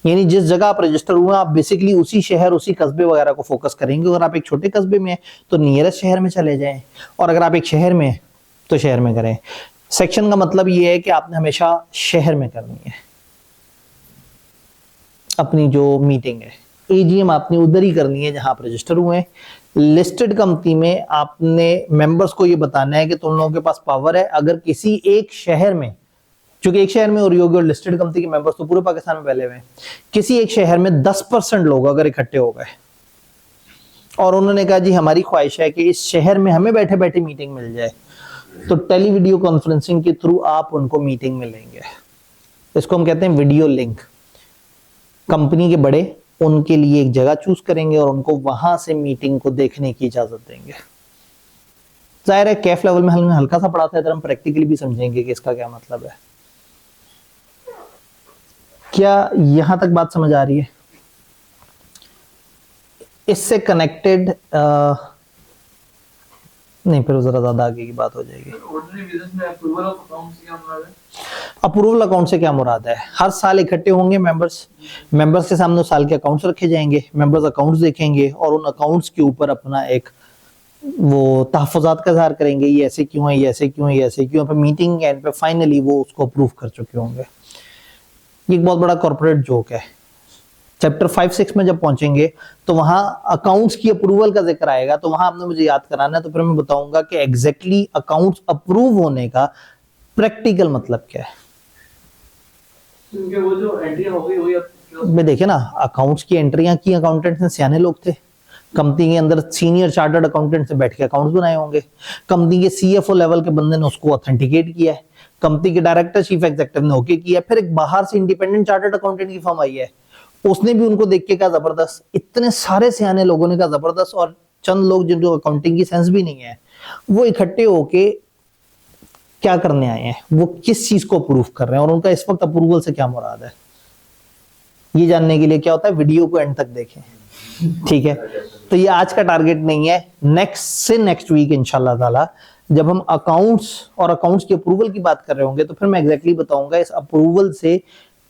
S1: यानी जिस जगह आप रजिस्टर हुए आप बेसिकली उसी शहर, उसी कस्बे वगैरह को फोकस करेंगे। अगर आप एक छोटे कस्बे में हैं तो नियरेस्ट शहर में चले जाएं, और अगर आप एक शहर में हैं तो शहर में करें। सेक्शन का मतलब ये है कि आपने हमेशा शहर में करनी है अपनी जो मीटिंग है। एजीएम आपने उधर ही करनी है जहां आप रजिस्टर हुए हैं। लिस्टेड कंपनी में आपने मेंबर्स को ये बताना है कि तुम लोगों के पास पावर है, अगर किसी एक शहर में, क्योंकि एक शहर में हो रही होगी और लिस्टेड कंपनी के मेंबर्स तो पूरे पाकिस्तान में फैले हुए हैं, किसी एक शहर में 10% लोग अगर इकट्ठे हो गए और उन्होंने कहा जी हमारी ख्वाहिश है कि इस शहर में हमें बैठे बैठे मीटिंग मिल जाए, तो टेली वीडियो कॉन्फ्रेंसिंग के थ्रू आप उनको मीटिंग में लेंगे। इसको हम कहते हैं वीडियो लिंक। कंपनी के बड़े उनके लिए एक जगह चूज करेंगे और उनको वहां से मीटिंग को देखने की इजाजत देंगे। जाहिर है कैफ लेवल में हमने हल्का सा पढ़ा था, इधर हम प्रैक्टिकली भी समझेंगे कि इसका क्या मतलब है। क्या यहां तक बात समझ आ रही है? इससे कनेक्टेड नहीं, फिर जरा ज्यादा आगे की बात हो जाएगी।
S3: ऑर्डिनरी बिजनेस में अप्रूवल ऑफ अकाउंट्स क्या मुराद है?
S1: अप्रूवल अकाउंट से क्या मुराद है? हर साल इकट्ठे होंगे मेंबर्स के सामने उस साल के अकाउंट्स रखे जाएंगे, मेंबर्स अकाउंट्स देखेंगे और उन अकाउंट्स के ऊपर अपना एक वो तहफ़्फ़ुज़ात का इज़हार करेंगे, ये ऐसे क्यों है, ये ऐसे क्यों है, ये ऐसे क्यों है। फिर मीटिंग के एंड पे फाइनली वो उसको अप्रूव कर चुके होंगे। ये एक बहुत बड़ा कॉर्पोरेट जोक है। चैप्टर 5-6 में जब पहुंचेंगे तो वहां अकाउंट्स की अप्रूवल का जिक्र आएगा, तो वहां आपने मुझे याद कराना है, तो फिर मैं बताऊंगा कि एग्जैक्टली अकाउंट्स अप्रूव होने का प्रैक्टिकल मतलब क्या है।
S3: क्योंकि वो जो एंट्री हो गई वही अब
S1: मैं देखे ना, अकाउंट्स की एंट्रियां की अकाउंटेंट्स ने, सियाने लोग थे। कंपनी के अंदर सीनियर चार्टर्ड अकाउंटेंट से बैठ के अकाउंट्स बनाए होंगे। कंपनी के सीएफओ लेवल के बंदे ने उसको ऑथेंटिकेट किया है। कंपनी के डायरेक्टर चीफ एग्जीक्यूटिव ने ओके किया। फिर एक बाहर से इंडिपेंडेंट चार्टर्ड अकाउंटेंट की फर्म आई है, उसने भी उनको देख के कहा जबरदस्त। इतने सारे सियाने लोगों ने कहा जबरदस्त, और चंद लोग जिनको अकाउंटिंग की सेंस भी नहीं है वो इकट्ठे होके क्या करने आए हैं, वो किस चीज को अप्रूव कर रहे हैं और उनका इस वक्त अप्रूवल से क्या मुराद है। ये जानने के लिए क्या होता है, वीडियो को एंड तक देखें, ठीक है। तो ये आज का टारगेट नहीं है, नेक्स्ट वीक इंशाल्लाह ताला जब हम अकाउंट्स और अकाउंट्स की अप्रूवल की बात कर रहे होंगे तो फिर मैं एग्जैक्टली बताऊंगा इस अप्रूवल से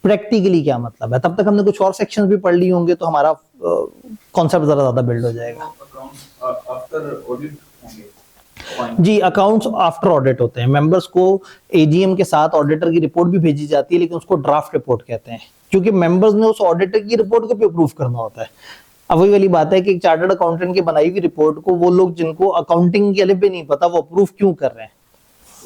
S1: प्रैक्टिकली क्या मतलब है। तब तक हमने कुछ और सेक्शंस भी पढ़ लिए होंगे तो हमारा कॉन्सेप्ट जरा ज्यादा बिल्ड हो जाएगा।
S2: अकाउंट्स आफ्टर ऑडिट होंगे।
S1: जी, अकाउंट्स आफ्टर ऑडिट होते हैं। मेंबर्स को एजीएम के साथ ऑडिटर की रिपोर्ट भी भेजी जाती है, लेकिन उसको ड्राफ्ट रिपोर्ट कहते हैं, क्योंकि मेंबर्स ने उस ऑडिटर की रिपोर्ट को भी अप्रूव करना होता है। अब वही वाली बात है कि एक चार्टर्ड अकाउंटेंट की बनाई हुई रिपोर्ट को वो लोग जिनको अकाउंटिंग के अलिफ भी नहीं पता वो अप्रूव क्यों कर रहे हैं।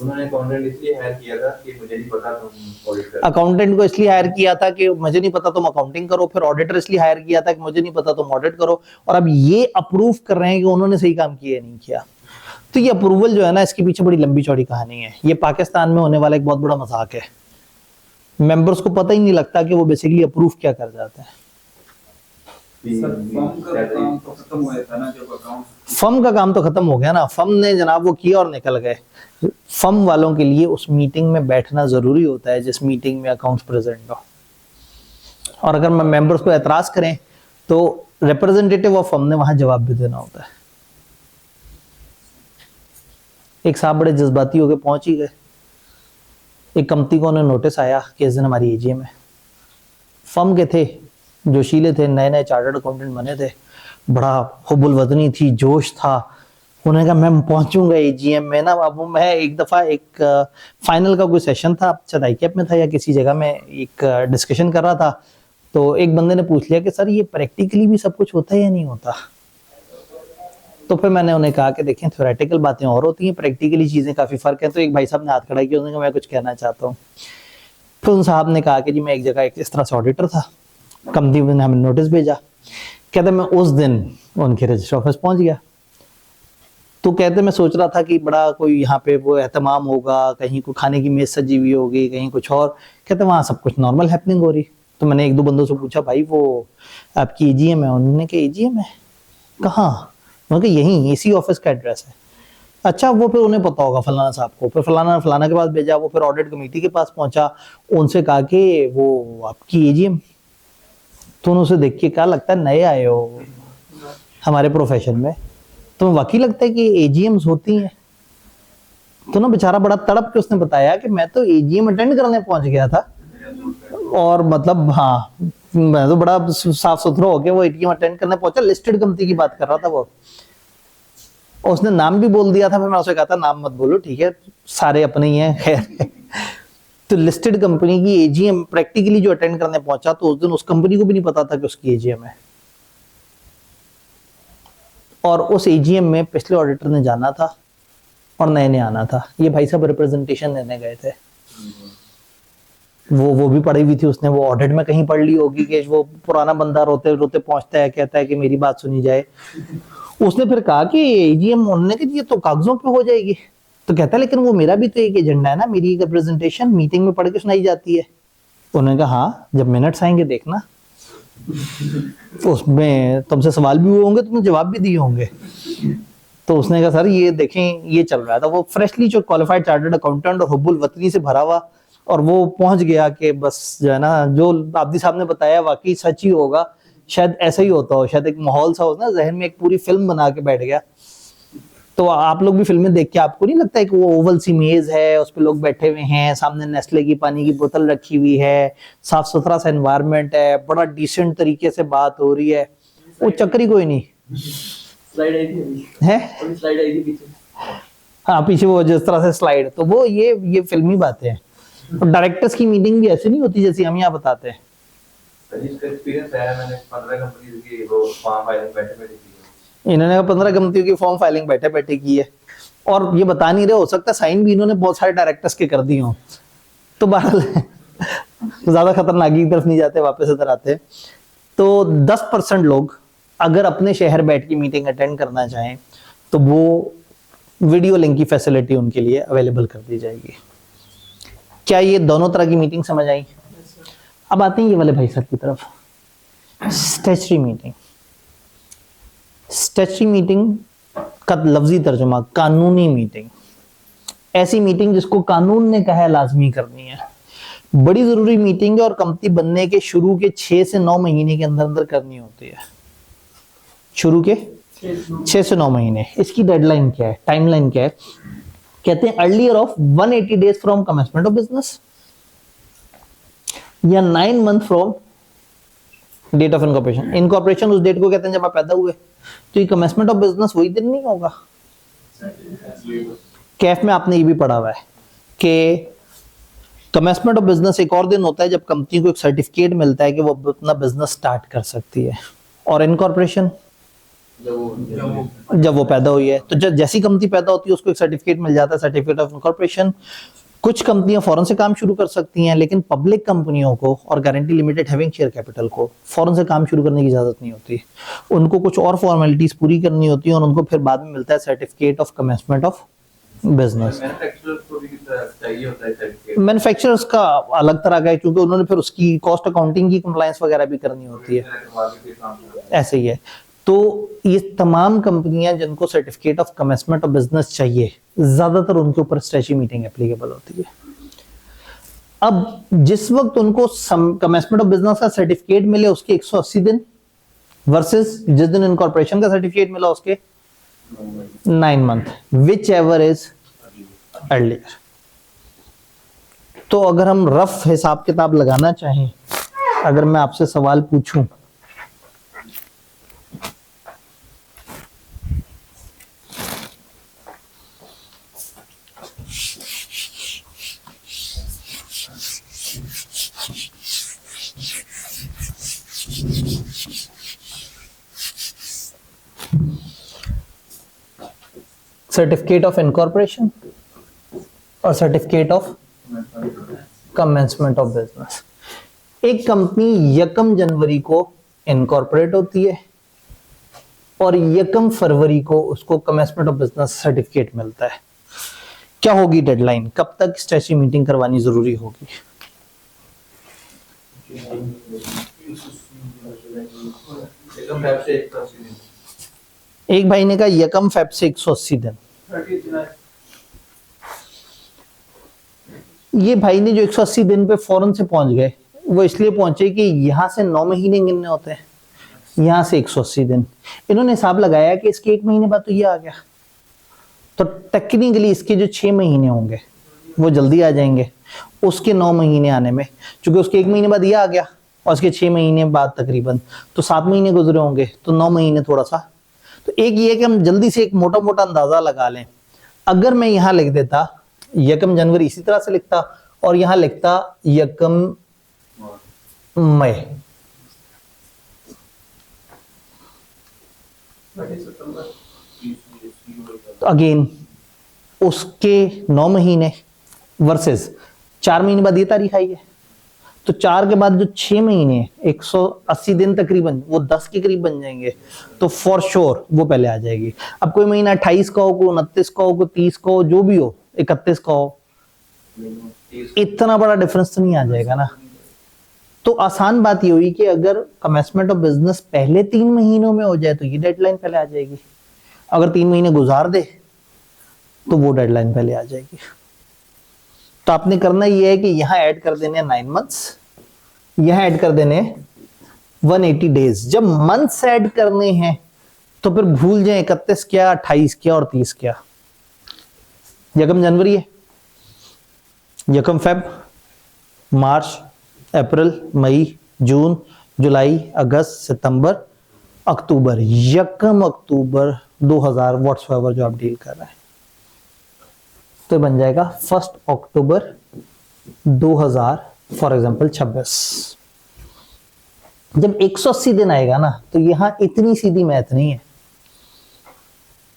S2: उन्होंने अकाउंटेंट इसलिए हायर किया था कि मुझे नहीं पता तुम ऑडिट कर।
S1: अकाउंटेंट को इसलिए हायर किया था कि मुझे नहीं पता तुम अकाउंटिंग करो, फिर ऑडिटर इसलिए हायर किया था कि मुझे नहीं पता तुम ऑडिट करो, और अब ये अप्रूव कर रहे हैं कि उन्होंने सही काम किया या नहीं किया। तो ये अप्रूवल जो है ना, इसके पीछे बड़ी लंबी चौड़ी कहानी है। ये पाकिस्तान में होने वाला एक बहुत बड़ा मजाक है। मेंबर्स को पता ही नहीं लगता कि वो बेसिकली अप्रूव क्या कर जाते हैं।
S3: सर फर्म का काम तो खत्म हो जाता है ना, जब अकाउंट
S1: फर्म का काम तो खत्म हो गया ना, फर्म ने जनाब वो किया और निकल गए। फर्म वालों के लिए उस मीटिंग में बैठना जरूरी होता है जिस मीटिंग में अकाउंट्स प्रेजेंट हो, और अगर मेंबर्स को एतराज करें तो रिप्रेजेंटेटिव ऑफ फर्म ने वहां जवाब भी देना होता है। एक साहब बड़े जज्बाती होकर पहुंच ही गए। एक कंपनी को उन्हें नोटिस आया कि इस दिन हमारी एजीएम है। फर्म के थे, जोशीले थे, नए नए चार्टर्ड अकाउंटेंट बने थे, बड़ा हुब्बुल वतनी थी, जोश था। उन्होंने कहा मैं पहुंचूंगा एजीएम में ना। अब मैं एक दफा एक फाइनल का कोई सेशन था, शायद आईकेएप में था या किसी जगह में, एक डिस्कशन कर रहा था, तो एक बंदे ने पूछ लिया कि सर ये प्रैक्टिकली भी सब कुछ होता है या नहीं होता। तो फिर मैंने उन्हें कहा कि देखें थ्योरेटिकल बातें और होती हैं, प्रैक्टिकली चीजें काफी फर्क है। तो एक भाई साहब ने हाथ खड़ा किया, उन्होंने कहा मैं कुछ कहना चाहता हूँ। फिर उन साहब ने कहा कि जी मैं एक जगह इस तरह से ऑडिटर था, कंपनी ने हमें नोटिस भेजा। कहते मैं उस दिन उनके रजिस्टर ऑफिस पहुंच गया। तो कहते मैं सोच रहा था कि बड़ा कोई यहाँ पे वो एहतमाम होगा, कहीं को खाने की मेज सजी हुई होगी, कहीं कुछ और। कहते वहाँ सब कुछ नॉर्मल हैपनिंग हो रही। तो मैंने एक दो बंदों से पूछा भाई वो आपकी एजीएम है? उन्होंने कहा एजीएम है कहाँ? उन्होंने कहा यहीं इसी ऑफिस का एड्रेस है। अच्छा, वो फिर उन्हें पता होगा फलाना साहब को। फिर फलाना के पास भेजा, वो फिर ऑडिट कमेटी के पास पहुंचा, उनसे कहा कि वो आपकी एजीएम। तो उन्होंने उसे देख के क्या लगता है नए आए हो हमारे प्रोफेशन में, तो वाकई लगता है कि एजीएम्स होती हैं। तो ना बेचारा बड़ा तड़प के उसने बताया कि मैं तो एजीएम अटेंड करने पहुंच गया था, और मतलब हाँ मैं तो बड़ा साफ सुथरा होके वो एटीएम अटेंड करने पहुंचा। लिस्टेड कंपनी की बात कर रहा था वो। और उसने नाम भी बोल दिया था, फिर मैं उसे कहा था नाम मत बोलो, ठीक है, सारे अपने ही हैं, खैर। तो लिस्टेड कंपनी की एजीएम प्रैक्टिकली जो अटेंड करने पहुंचा, तो उस दिन उस कंपनी को भी नहीं पता था कि उसकी एजीएम है। और उस एजीएम में पिछले ऑडिटर ने जाना था और नए ने आना था। ये भाई साहब रिप्रेजेंटेशन देने गए थे, वो भी पढ़ी हुई थी उसने, वो ऑडिट में कहीं पढ़ ली होगी कि वो पुराना बंदा रोते रोते पहुंचता है, कहता है कि मेरी बात सुनी जाए। उसने फिर कहा कि एजीएम उन्होंने कि ये तो कागजों पे हो जाएगी, तो कहता है लेकिन वो मेरा भी तो एक एजेंडा है ना, मेरी एक रिप्रेजेंटेशन मीटिंग में पढ़ के सुनाई जाती है। उन्होंने कहा हाँ, जब मिनट्स आएंगे देखना, उसमें तुमसे सवाल भी हुए होंगे, तुमने जवाब भी दिए होंगे। तो उसने कहा सर ये देखें, ये चल रहा था। वो फ्रेशली जो क्वालिफाइड चार्टर्ड अकाउंटेंट और हुब्बुल वतनी से भरा हुआ, और वो पहुंच गया कि बस जो है ना, जो आब्दी साहब ने बताया वाकई सच ही होगा, शायद ऐसा ही होता हो, शायद एक माहौल सा हो ना, जहन में एक पूरी फिल्म बना के बैठ गया। तो आप लोग भी फिल्में देख के आपको नहीं लगता है कि वो ओवल सी मेज है, उस पे लोग बैठे हुए हैं, सामने नेस्ले की पानी की बोतल रखी हुई है, साफ सुथरा सा एनवायरनमेंट है, बड़ा डिसेंट तरीके से बात हो रही है, वो चक्कर ही कोई नहीं
S4: स्लाइड आई थी अभी,
S1: है।
S4: अभी स्लाइड आई थी पीछे।
S1: हाँ, पीछे वो जिस तरह से स्लाइड, तो वो ये फिल्मी बातें हैं। और डायरेक्टर्स की मीटिंग भी ऐसे नहीं होती जैसे हम यहाँ बताते हैं।
S2: जिसका एक्सपीरियंस है, मैंने 15 कंपनीज की वो फॉर्म फाइलिंग बैठे बैठे की है।
S1: इन्होंने 15 कंपनियों की फॉर्म फाइलिंग बैठे बैठे की है, और ये बता नहीं रहे, हो सकता है साइन भी इन्होंने बहुत सारे डायरेक्टर्स के कर दिए हों। तो बहरहाल ज्यादा खतरनाकी की तरफ नहीं जाते, वापस इधर आते हैं। तो 10% लोग अगर अपने शहर बैठ के मीटिंग अटेंड करना चाहें तो वो वीडियो लिंक की फैसिलिटी उनके लिए अवेलेबल कर दी जाएगी। क्या ये दोनों तरह की मीटिंग समझ आई? अब आते हैं ये वाले भाई साहब की तरफ, स्टैच्यूटरी मीटिंग। स्टैच्यूटरी मीटिंग का लफ्जी तर्जुमा कानूनी मीटिंग, ऐसी मीटिंग जिसको कानून ने कहा है लाजमी करनी है, बड़ी जरूरी मीटिंग है, और कंपनी बनने के शुरू के 6 से 9 महीने के अंदर अंदर करनी होती है। शुरू के 6 से 9 महीने। इसकी डेडलाइन क्या है, टाइमलाइन क्या है? कहते हैं earlier of 180 days from commencement of business, या 9 month from date of incorporation. Incorporation उस डेट को कहते हैं जब आप पैदा हुए, तो ये कमेंसमेंट ऑफ बिजनेस वही दिन नहीं होगा। कैफ में आपने ये भी पढ़ा हुआ है कि कमेंसमेंट ऑफ बिजनेस एक और दिन होता है जब कंपनी को एक सर्टिफिकेट मिलता है कि वो अपना बिजनेस स्टार्ट कर सकती है, और इनकॉर्पोरेशन जब वो पैदा हुई है। तो जब जैसी कंपनी पैदा होती है उसको एक सर्टिफिकेट मिल जाता है, सर्टिफिकेट ऑफ इनकॉर्पोरेशन। कुछ कंपनियां फौरन से काम शुरू कर सकती हैं, लेकिन पब्लिक कंपनियों को और guarantee limited having share capital को फौरन से काम शुरू करने की इजाजत नहीं होती। उनको कुछ और फॉर्मेलिटीज पूरी करनी होती है, और उनको फिर बाद में मिलता है certificate of commencement of business.
S2: Manufacturers को भी चाहिए होता है सर्टिफिकेट।
S1: मैन्युफैक्चरर्स का अलग तरह का है, क्योंकि उन्होंने फिर उसकी कॉस्ट अकाउंटिंग की कंप्लायंस वगैरह भी करनी होती है, ऐसे ही है। तो ये तमाम कंपनियां जिनको certificate of commencement of business चाहिए, ज्यादातर उनके ऊपर स्टैच्यूटरी मीटिंग एप्लीकेबल होती है। अब जिस वक्त उनको कमेंसमेंट ऑफ बिजनेस का सर्टिफिकेट मिले उसके 180 दिन, वर्सेस जिस दिन इनकॉर्पोरेशन का सर्टिफिकेट मिला उसके 9 month, which ever is earlier. तो अगर हम रफ हिसाब किताब लगाना चाहें, अगर मैं आपसे सवाल पूछूं, सर्टिफिकेट ऑफ इनकॉर्पोरेशन और certificate of commencement of business. एक कंपनी 1 जनवरी को इनकॉर्पोरेट होती है और 1 फरवरी को उसको कमेंसमेंट ऑफ बिजनेस सर्टिफिकेट मिलता है। क्या होगी डेडलाइन, कब तक स्टैच्यूटरी मीटिंग करवानी जरूरी होगी? एक भाई ने कहा 1 फेब से 180 दिन। ये भाई ने जो 180 दिन पे फौरन से पहुंच गए, वो इसलिए पहुंचे कि यहां से 9 महीने गिनने होते हैं, यहां से 180 दिन। इन्होंने हिसाब लगाया कि इसके 1 महीने बाद तो ये आ गया, तो टेक्निकली इसके जो 6 महीने होंगे वो जल्दी आ जाएंगे उसके 9 महीने आने में, क्योंकि उसके 1 महीने बाद ये आ गया और उसके 6 महीने बाद तकरीबन तो 7 महीने गुजरे होंगे, तो 9 महीने थोड़ा सा तो एक ये है कि हम जल्दी से एक मोटा मोटा अंदाजा लगा लें। अगर मैं यहां लिख देता 1 जनवरी इसी तरह से लिखता और यहां लिखता 1 मई, तो अगेन उसके 9 महीने वर्सेस 4 महीने बाद ये तारीख आई है, तो 4 के बाद जो 6 महीने 180 दिन तकरीबन वो 10 के करीब बन जाएंगे, तो फॉर श्योर वो पहले आ जाएगी। अब कोई महीना 28 का हो, कोई 29 का हो, कोई 30 का हो, जो भी हो, 31 का हो, इतना बड़ा डिफरेंस तो नहीं आ जाएगा ना। तो आसान बात ये हुई कि अगर कमेंसमेंट ऑफ बिजनेस पहले 3 महीनों में हो जाए तो ये डेडलाइन पहले आ जाएगी, अगर 3 महीने गुजार दे तो वो डेडलाइन पहले आ जाएगी। तो आपने करना ये है कि यहां ऐड कर देने 9 मंथ्स, यहां ऐड कर देने 180 डेज। जब मंथ्स ऐड करने हैं तो फिर भूल जाए 31 क्या, 28 क्या और 30 क्या। 1 जनवरी है, 1 फेब, मार्च, अप्रैल, मई, जून, जुलाई, अगस्त, सितंबर, अक्टूबर, 1 अक्टूबर 2000 व्हाट्सएवर जो आप डील कर रहे हैं, तो बन जाएगा 1 अक्टूबर 2000 फॉर एग्जांपल 26। जब 180 दिन आएगा ना तो यहां इतनी सीधी मैथ नहीं है,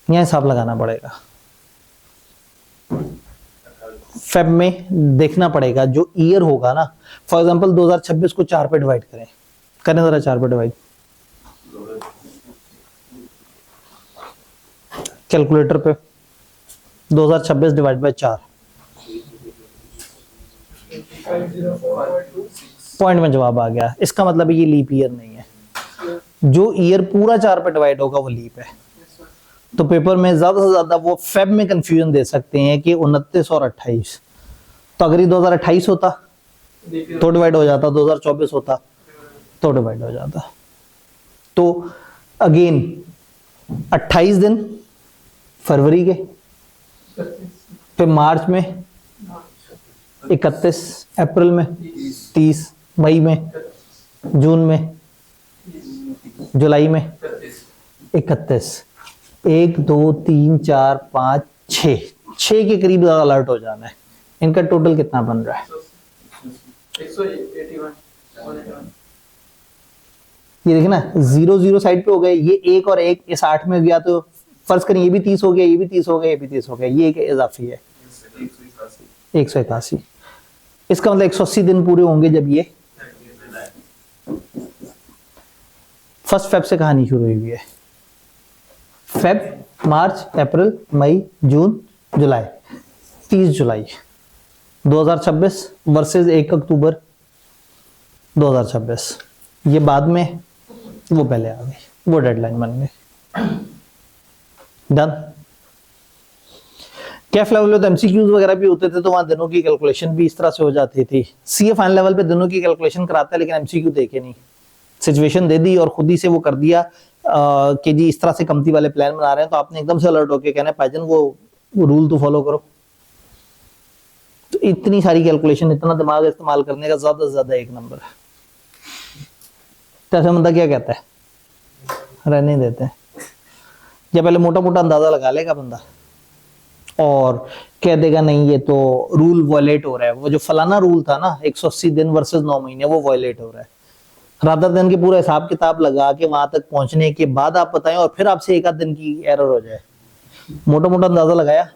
S1: यहां हिसाब लगाना पड़ेगा। फेब में देखना पड़ेगा जो ईयर होगा ना, फॉर एग्जांपल 2026 को 4 पे डिवाइड करें जरा 4 पे डिवाइड कैलकुलेटर पे, 2026 डिवाइड बाय 4, पॉइंट में जवाब आ गया। इसका मतलब ये लीप ईयर नहीं है, जो ईयर पूरा 4 पे डिवाइड होगा वो लीप है। तो पेपर में ज्यादा से ज्यादा वो फेब में कंफ्यूजन दे सकते हैं कि 29 और 28, तो अगर ये 2028 होता तो डिवाइड हो जाता, 2024 होता तो डिवाइड हो जाता। तो अगेन 28 दिन फरवरी के, फिर मार्च में 31, अप्रैल में 30, मई में, जून में, जुलाई में 31, 1 2 3 4 5 6 के करीब अलर्ट हो जाना है। इनका टोटल कितना बन रहा है?
S4: 181
S1: ये देखना 0 0 साइड पे हो गए, ये 1 और 1 इस 8 में गया, तो फर्ज करें ये भी 30 हो गया, ये भी 30 हो गया, ये भी 30 हो गया, ये एक इजाफी है 181। इसका मतलब 180 दिन पूरे होंगे जब ये 1 फेब से कहानी शुरू हुई है। फेब, मार्च, अप्रैल, मई, जून, जुलाई, 30 जुलाई 2026 वर्सेस 1 अक्टूबर 2026। ये बाद में, वो पहले आ गई, वो डेडलाइन बन गई। डन। कैफ लेवल पे तो एमसीक्यूज वगैरह भी होते थे, तो वहां दिनों की कैलकुलेशन भी इस तरह से हो जाती थी। सीए फाइनल लेवल पे दिनों की कैलकुलेशन कराता है, लेकिन एमसीक्यू देखे नहीं, सिचुएशन दे दी और खुद ही से वो कर दिया कि जी इस तरह से कंपनी वाले प्लान बना रहे हैं, तो आपने एकदम से अलर्ट होके कहना है भाईजान वो रूल तो फॉलो करो। तो इतनी सारी कैलकुलेशन, इतना दिमाग इस्तेमाल करने का ज्यादा से ज्यादा 1 नंबर है। तो ऐसा बंदा क्या कहता है, रहने देते हैं, या पहले मोटा मोटा अंदाजा लगा लेगा बंदा और कह देगा नहीं ये तो रूल वायलेट हो रहा है, वो जो फलाना रूल था ना 180 दिन वर्सेस 9 महीने वो वायलेट हो रहा है। रादर दिन के पूरा हिसाब किताब लगा के वहां तक पहुंचने के बाद आप बताएं और फिर आपसे 1 आध दिन की एरर हो जाए। मोटा मोटा अंदाजा लगाया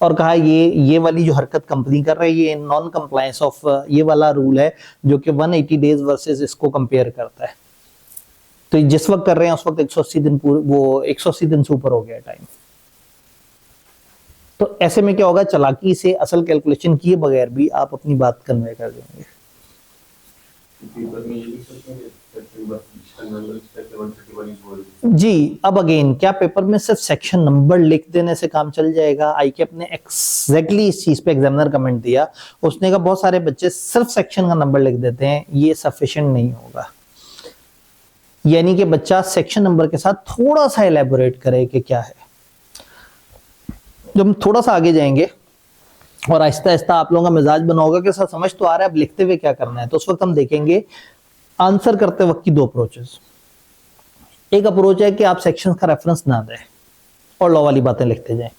S1: और कहा ये वाली जो हरकत कंपनी कर रही है, ये नॉन कंप्लायंस ऑफ ये वाला रूल है जो कि 180 डेज वर्सेस इसको कंपेयर करता है। तो जिस वक्त कर रहे हैं उस वक्त 180 दिन पूरे, वो 180 दिन से ऊपर हो गया टाइम। तो ऐसे में क्या होगा, चालाकी से असल कैलकुलेशन किए बगैर भी आप अपनी बात कन्वे कर देंगे। जी, अब अगेन क्या पेपर में सिर्फ सेक्शन नंबर लिख देने से काम चल जाएगा? आईकेप ने एग्जैक्टली इस चीज पे एग्जामिनर कमेंट दिया, उसने कहा बहुत सारे बच्चे सिर्फ सेक्शन का नंबर लिख देते हैं, ये सफिशिएंट नहीं होगा। यानी कि बच्चा सेक्शन नंबर के साथ थोड़ा सा एलैबोरेट करे कि क्या है। जब हम थोड़ा सा आगे जाएंगे और आहिस्ता आहिस्ता आप लोगों का मिजाज बना होगा कि सर समझ तो आ रहा है, अब लिखते हुए क्या करना है, तो उस वक्त हम देखेंगे आंसर करते वक्त की 2 अप्रोचेस। एक अप्रोच है कि आप सेक्शन का रेफरेंस ना दें और लॉ वाली बातें लिखते जाएं।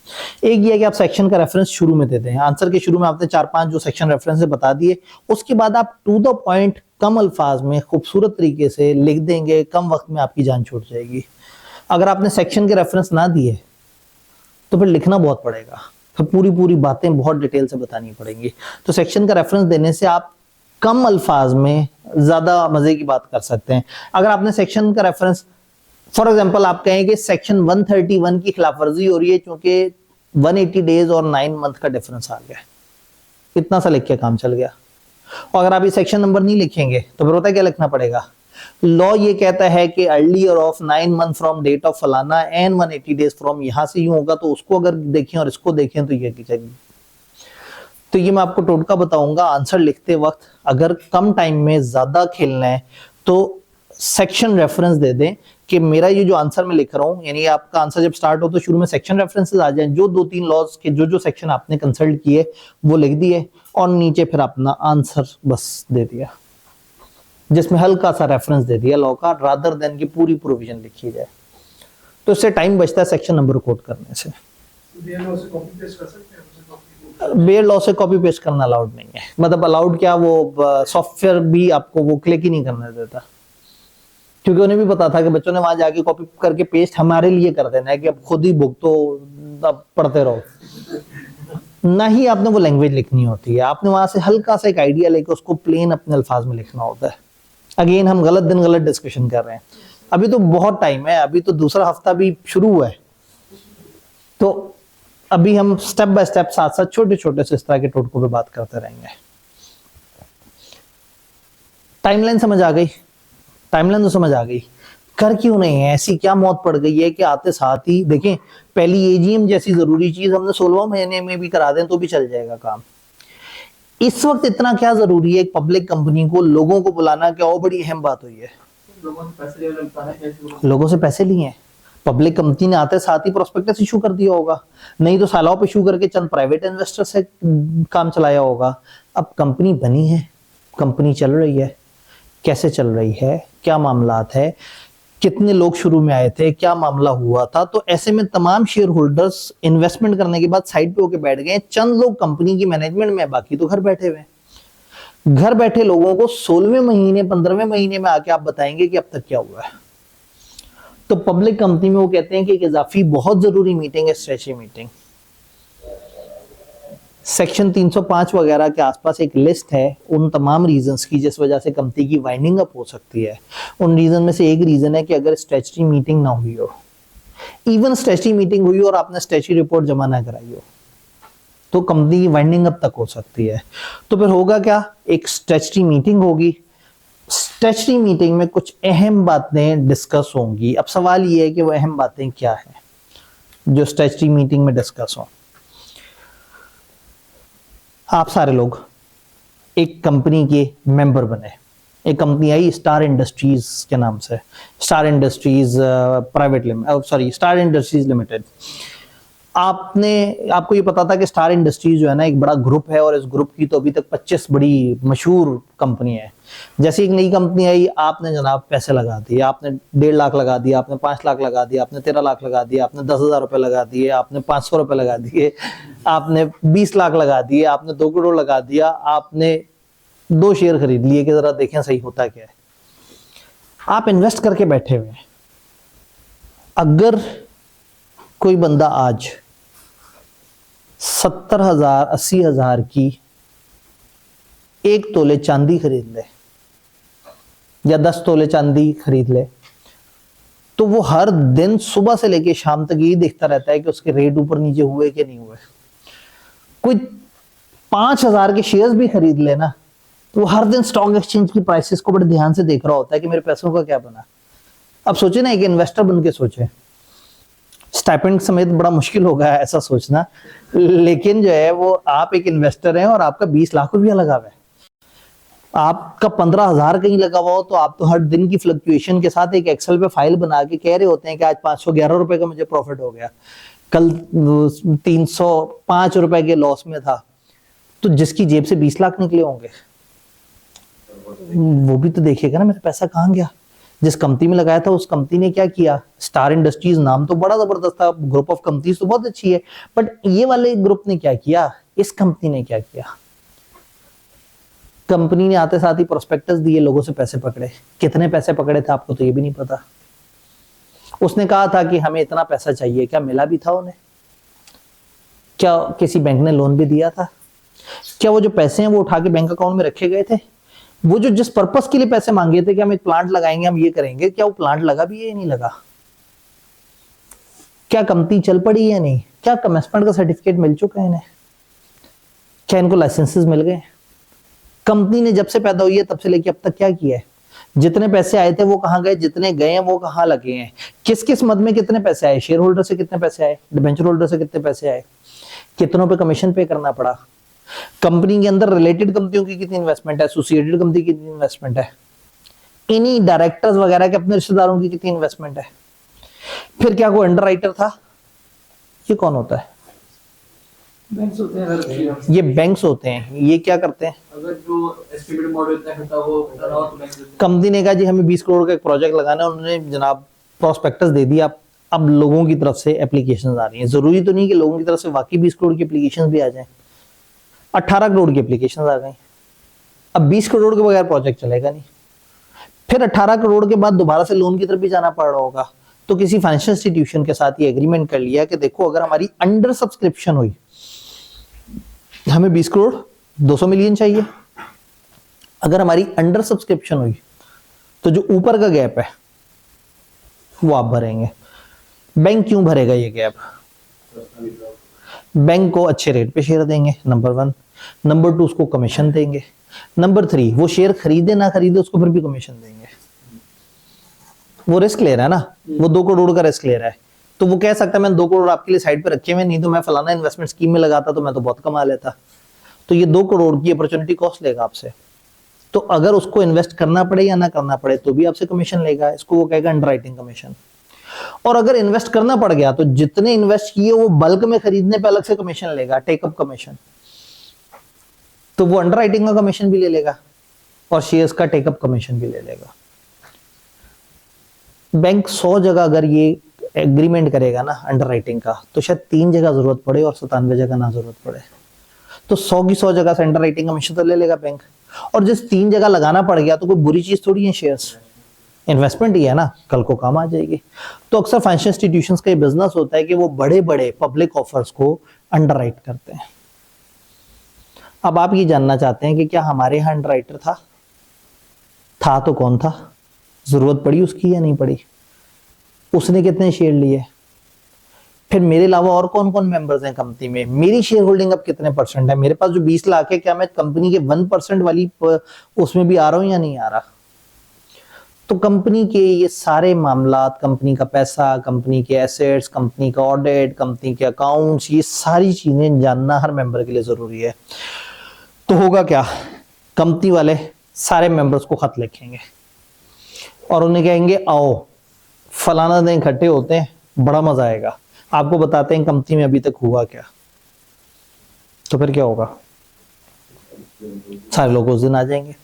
S1: एक ये है कि आप सेक्शन का रेफरेंस शुरू में देते हैं, आंसर के शुरू में आपने 4-5 जो सेक्शन रेफरेंस है बता दिए, उसके बाद आप टू द पॉइंट कम अल्फाज में खूबसूरत तरीके से लिख देंगे, कम वक्त में आपकी जान छूट जाएगी। अगर आपने सेक्शन के रेफरेंस ना दिए तो फिर लिखना बहुत पड़ेगा, फिर पूरी पूरी बातें बहुत डिटेल से बतानी पड़ेंगी। तो सेक्शन का रेफरेंस देने से आप कम अल्फाज में ज्यादा मजे की बात कर सकते हैं। अगर आपने सेक्शन का रेफरेंस, फॉर एग्जांपल आप कहें कि सेक्शन 131 की खिलाफवर्जी हो रही है क्योंकि 180 डेज और 9 मंथ का डिफरेंस आ गया, इतना सा लिख के काम चल गया। और अगर आप ये सेक्शन नंबर नहीं लिखेंगे तो फिर होता है क्या लिखना पड़ेगा, लॉ ये कहता है कि earlier of 9 month from date of फलाना एंड 180 डेज फ्रॉम, यहां से यूं होगा, तो उसको अगर देखें और इसको देखें तो ये लिखेंगे। तो ये मैं आपको टोटका बताऊंगा आंसर लिखते वक्त। अगर कम टाइम में ज्यादा खेलना है तो सेक्शन रेफरेंस दे दें कि मेरा ये जो आंसर मैं लिख रहा हूं, यानी आपका आंसर जब स्टार्ट हो तो शुरू में सेक्शन रेफरेंसेस आ जाएं, जो 2-3 लॉज के जो सेक्शन आपने कंसल्ट किए वो लिख दिए और नीचे फिर अपना आंसर बस दे दिया, जिसमें हल्का सा रेफरेंस दे दिया लॉ का, रादर देन की पूरी प्रोविजन लिखी जाए। तो इससे टाइम बचता है सेक्शन नंबर कोड करने से। बेयर लॉ से कॉपी पेस्ट करना अलाउड नहीं है, मतलब अलाउड क्या, वो सॉफ्टवेयर भी आपको वो क्लिक ही नहीं करने देता, क्योंकि उन्हें भी पता था कि बच्चों ने वहां जाके कॉपी करके पेस्ट हमारे लिए कर देना है कि अब खुद ही भुगतो, अब पढ़ते रहो। ना ही आपने वो लैंग्वेज लिखनी होती है, आपने वहां से हल्का सा एक आइडिया लेके उसको प्लेन अपने अल्फाज में लिखना होता है। अगेन हम गलत दिन गलत डिस्कशन कर रहे हैं, अभी तो बहुत टाइम है, अभी तो दूसरा हफ्ता भी शुरू हुआ है, तो अभी हम स्टेप बाय स्टेप साथ साथ छोटे छोटे से इस तरह के टोटकों पे बात करते रहेंगे। टाइमलाइन समझ आ गई, टाइमलाइन तो समझ आ गई। कर क्यों नहीं है, ऐसी क्या मौत पड़ गई है कि आते साथ ही देखें, पहली एजीएम जैसी जरूरी चीज हमने 16वें महीने में भी करा दें तो भी चल जाएगा काम। इस वक्त इतना क्या जरूरी है एक पब्लिक कंपनी को लोगों को बुलाना, क्या वो बड़ी अहम बात हुई है। लोगों से पैसे लिए हैं, पब्लिक कंपनी ने आते साथ ही प्रोस्पेक्टस इशू कर दिया होगा, नहीं तो सालाओं पे इशू करके चंद प्राइवेट इन्वेस्टर से काम चलाया होगा। अब कंपनी बनी है, कंपनी चल रही है, कैसे चल रही है, क्या मामलात है, कितने लोग शुरू में आए थे, क्या मामला हुआ था। तो ऐसे में तमाम शेयर होल्डर्स इन्वेस्टमेंट करने के बाद साइड पे होके बैठ गए, चंद लोग कंपनी की मैनेजमेंट में, बाकी तो घर बैठे हुए हैं। घर बैठे लोगों को 16वें महीने 15वें महीने में आके आप बताएंगे कि अब तक क्या हुआ है। तो पब्लिक कंपनी में वो कहते हैं कि एक इजाफी बहुत जरूरी मीटिंग है स्ट्रेची मीटिंग। सेक्शन 305 वगैरह के आसपास एक लिस्ट है उन तमाम रीजंस की जिस वजह से कंपनी की वाइंडिंग अप हो सकती है। उन रीजन में से एक रीजन है कि अगर स्ट्रेची मीटिंग ना हुई हो, इवन स्ट्रेची मीटिंग हुई और आपने स्ट्रेची रिपोर्ट जमा ना कराई हो, तो कंपनी की वाइंडिंग अप तक हो सकती है। तो फिर होगा क्या, एक स्ट्रेची मीटिंग होगी, स्ट्रेची मीटिंग में कुछ अहम बातें डिस्कस होंगी। अब सवाल ये है कि वो अहम बातें क्या है जो स्ट्रेची मीटिंग में डिस्कस हो। आप सारे लोग एक कंपनी के मेंबर बने, एक कंपनी आई स्टार इंडस्ट्रीज के नाम से, star industries star industries limited. आपको ये पता था कि स्टार इंडस्ट्रीज जो है ना एक बड़ा ग्रुप है और इस ग्रुप की तो अभी तक 25 बड़ी मशहूर कंपनी है। जैसे एक नई कंपनी आई, आपने जनाब पैसे लगा दिए, आपने 1.5 लाख लगा दिया, आपने 5 लाख लगा दिया, आपने 13 लाख लगा दिया, आपने 10,000 रुपए लगा दिए, आपने 500 रुपए लगा दिए, आपने 20 लाख लगा दिए, आपने 2 करोड़ लगा दिया, आपने 2 शेयर खरीद लिए कि जरा देखें सही होता क्या है। आप इन्वेस्ट करके बैठे हुए हैं। अगर कोई बंदा आज 70,000 80,000 की 1 तोले चांदी खरीद ले या 10 तोले चांदी खरीद ले, तो वो हर दिन सुबह से लेके शाम तक यही देखता रहता है कि उसके रेट ऊपर नीचे हुए कि नहीं हुए। कोई 5,000 के शेयर्स भी खरीद लेना तो वो हर दिन स्टॉक एक्सचेंज की प्राइसेस को बड़े ध्यान से देख रहा होता है कि मेरे पैसों का क्या बना। अब सोचे ना, एक इन्वेस्टर बन के सोचे, स्टाइपेंड समेत बड़ा मुश्किल होगा ऐसा सोचना, लेकिन जो है वो आप एक इन्वेस्टर हैं और आपका 20 लाख रुपया लगा हुआ है, आपका 15,000 कहीं लगा हुआ हो, तो आप तो हर दिन की फ्लक्चुएशन के साथ एक एक्सेल पे फाइल बना के कह रहे होते हैं कि आज 511 रुपए का मुझे प्रॉफिट हो गया, कल 305 रुपए के लॉस में था। तो जिसकी जेब से 20 लाख निकले होंगे वो भी तो देखेगा ना मेरा पैसा कहाँ गया। जिस कंपनी में लगाया था उस कंपनी ने क्या किया, स्टार इंडस्ट्रीज नाम तो बड़ा जबरदस्त था, ग्रुप ऑफ कंपनीज तो बहुत अच्छी है, बट ये वाले ग्रुप ने क्या किया, इस कंपनी ने क्या किया, कंपनी ने आते साथ ही प्रोस्पेक्टस दिए, लोगों से पैसे पकड़े। कितने पैसे पकड़े थे आपको तो ये भी नहीं पता। उसने कहा था कि हमें इतना पैसा चाहिए, क्या मिला भी था उन्हें? क्या किसी बैंक ने लोन भी दिया था? क्या वो जो पैसे हैं वो उठा के बैंक अकाउंट में रखे गए थे? वो जो जिस पर्पस के लिए पैसे मांगे थे कि हम एक प्लांट लगाएंगे, हम ये करेंगे, क्या वो प्लांट लगा भी है या नहीं लगा? क्या कंपनी चल पड़ी या नहीं? क्या कमेंसमेंट का सर्टिफिकेट मिल चुका है इन्हें? क्या इनको लाइसेंसेस मिल गए? कंपनी ने जब से पैदा हुई है तब से लेके अब तक क्या किया है? जितने पैसे आए थे वो कहां गए, जितने गए हैं वो कहां लगे हैं? किस किस मद में कितने पैसे आए? शेयर होल्डर से कितने पैसे आए? डिबेंचर होल्डर से कितने पैसे आए? कितनों पे कमीशन पे करना पड़ा? कंपनी के अंदर रिलेटेड कंपनियों की कितनी इन्वेस्टमेंट है, एसोसिएटेड कंपनी की कितनी इन्वेस्टमेंट है, इन्हीं डायरेक्टर्स वगैरह के अपने रिश्तेदारों की कितनी इन्वेस्टमेंट है? फिर क्या कोई अंडरराइटर था? ये कौन होता है?
S4: बैंक्स होते हैं हर
S1: ये बैंक्स होते हैं। ये क्या करते हैं?
S4: अगर जो एस्टिमेटेड मॉडल इतना घटा वो घटा रहा हो तो बैंक्स
S1: कंपनी ने कहा जी हमें 20 करोड़ का एक प्रोजेक्ट लगाना है, उन्होंने जनाब प्रोस्पेक्टस दे दिया, अब लोगों की तरफ से एप्लीकेशंस आ रही हैं। जरूरी तो नहीं कि लोगों की तरफ से वाकई 20 करोड़ की एप्लीकेशंस भी आ जाएं। 18 करोड़ की एप्लीकेशंस आ गई, अब 20 करोड़ के बगैर प्रोजेक्ट चलेगा नहीं। फिर 18 करोड़ के बाद दोबारा से लोन की तरफ भी जाना पड़ रहा होगा, तो किसी फाइनेंशियल इंस्टीट्यूशन के साथ ये एग्रीमेंट कर लिया कि देखो अगर हमारी अंडर सब्सक्रिप्शन हुई, हमें 20 करोड़ 200 मिलियन चाहिए, अगर हमारी अंडर सब्सक्रिप्शन हुई तो जो ऊपर का गैप है वो आप भरेंगे। बैंक क्यों भरेगा ये गैप? बैंक को अच्छे रेट पे शेयर देंगे, नंबर 1। नंबर 2 उसको कमीशन देंगे। नंबर 3 वो शेयर खरीदे ना खरीदे उसको फिर भी कमीशन देंगे। वो रिस्क ले रहा है ना, वो 2 करोड़ का रिस्क ले रहा है, तो वो कह सकता है मैं 2 करोड़ आपके लिए साइड पे रखे हुए, नहीं तो मैं फलाना इन्वेस्टमेंट स्कीम में लगाता तो मैं तो बहुत कमा लेता। तो ये 2 करोड़ की अपॉर्चुनिटी कॉस्ट लेगा आपसे, तो अगर उसको इन्वेस्ट करना पड़े या ना करना पड़े तो भी आपसे कमीशन लेगा। इसको वो कहेगा अंडरराइटिंग कमीशन। और अगर इन्वेस्ट करना पड़ गया तो जितने इन्वेस्ट किए वो बल्क में खरीदने पे अलग से कमीशन लेगा, टेकअप कमीशन, तो वो अंडरराइटिंग का कमीशन भी ले लेगा और शेयर्स का टेकअप कमीशन भी ले लेगा। बैंक 100 जगह अगर ये एग्रीमेंट करेगा ना अंडरराइटिंग का, तो शायद 3 जगह जरूरत पड़े और 97 जगह ना जरूरत पड़े। तो 100 की 100 जगह से अंडरराइटिंग कमीशन तो ले लेगा बैंक। और जिस 3 जगह लगाना पड़ गया तो कोई बुरी चीज थोड़ी है, शेयर्स इन्वेस्टमेंट ही है ना, कल को काम आ जाएगी। तो अक्सर फाइनेंशियल इंस्टीट्यूशंस का ये बिजनेस होता है कि वो बड़े बड़े पब्लिक ऑफर्स को अंडरराइट करते हैं। अब आप ये जानना चाहते हैं कि क्या हमारे यहाँ अंडरराइटर था तो कौन था, जरूरत पड़ी उसकी या नहीं पड़ी, उसने कितने शेयर लिए, फिर मेरे अलावा और कौन कौन मेंबर्स हैं कंपनी में, मेरी शेयर होल्डिंग अब कितने परसेंट है, मेरे पास जो 20 लाख है क्या मैं कंपनी के 1% वाली उसमें भी आ रहा हूं या नहीं आ रहा। तो कंपनी के ये सारे मामलात, कंपनी का पैसा, कंपनी के एसेट्स, कंपनी का ऑडिट, कंपनी के अकाउंट्स, ये सारी चीजें जानना हर मेंबर के लिए जरूरी है। तो होगा क्या, कंपनी वाले सारे मेंबर्स को खत लिखेंगे और उन्हें कहेंगे आओ फलाना दिन इकट्ठे होते हैं, बड़ा मजा आएगा, आपको बताते हैं कंपनी में अभी तक हुआ क्या। तो फिर क्या होगा, सारे लोग उस दिन आ जाएंगे।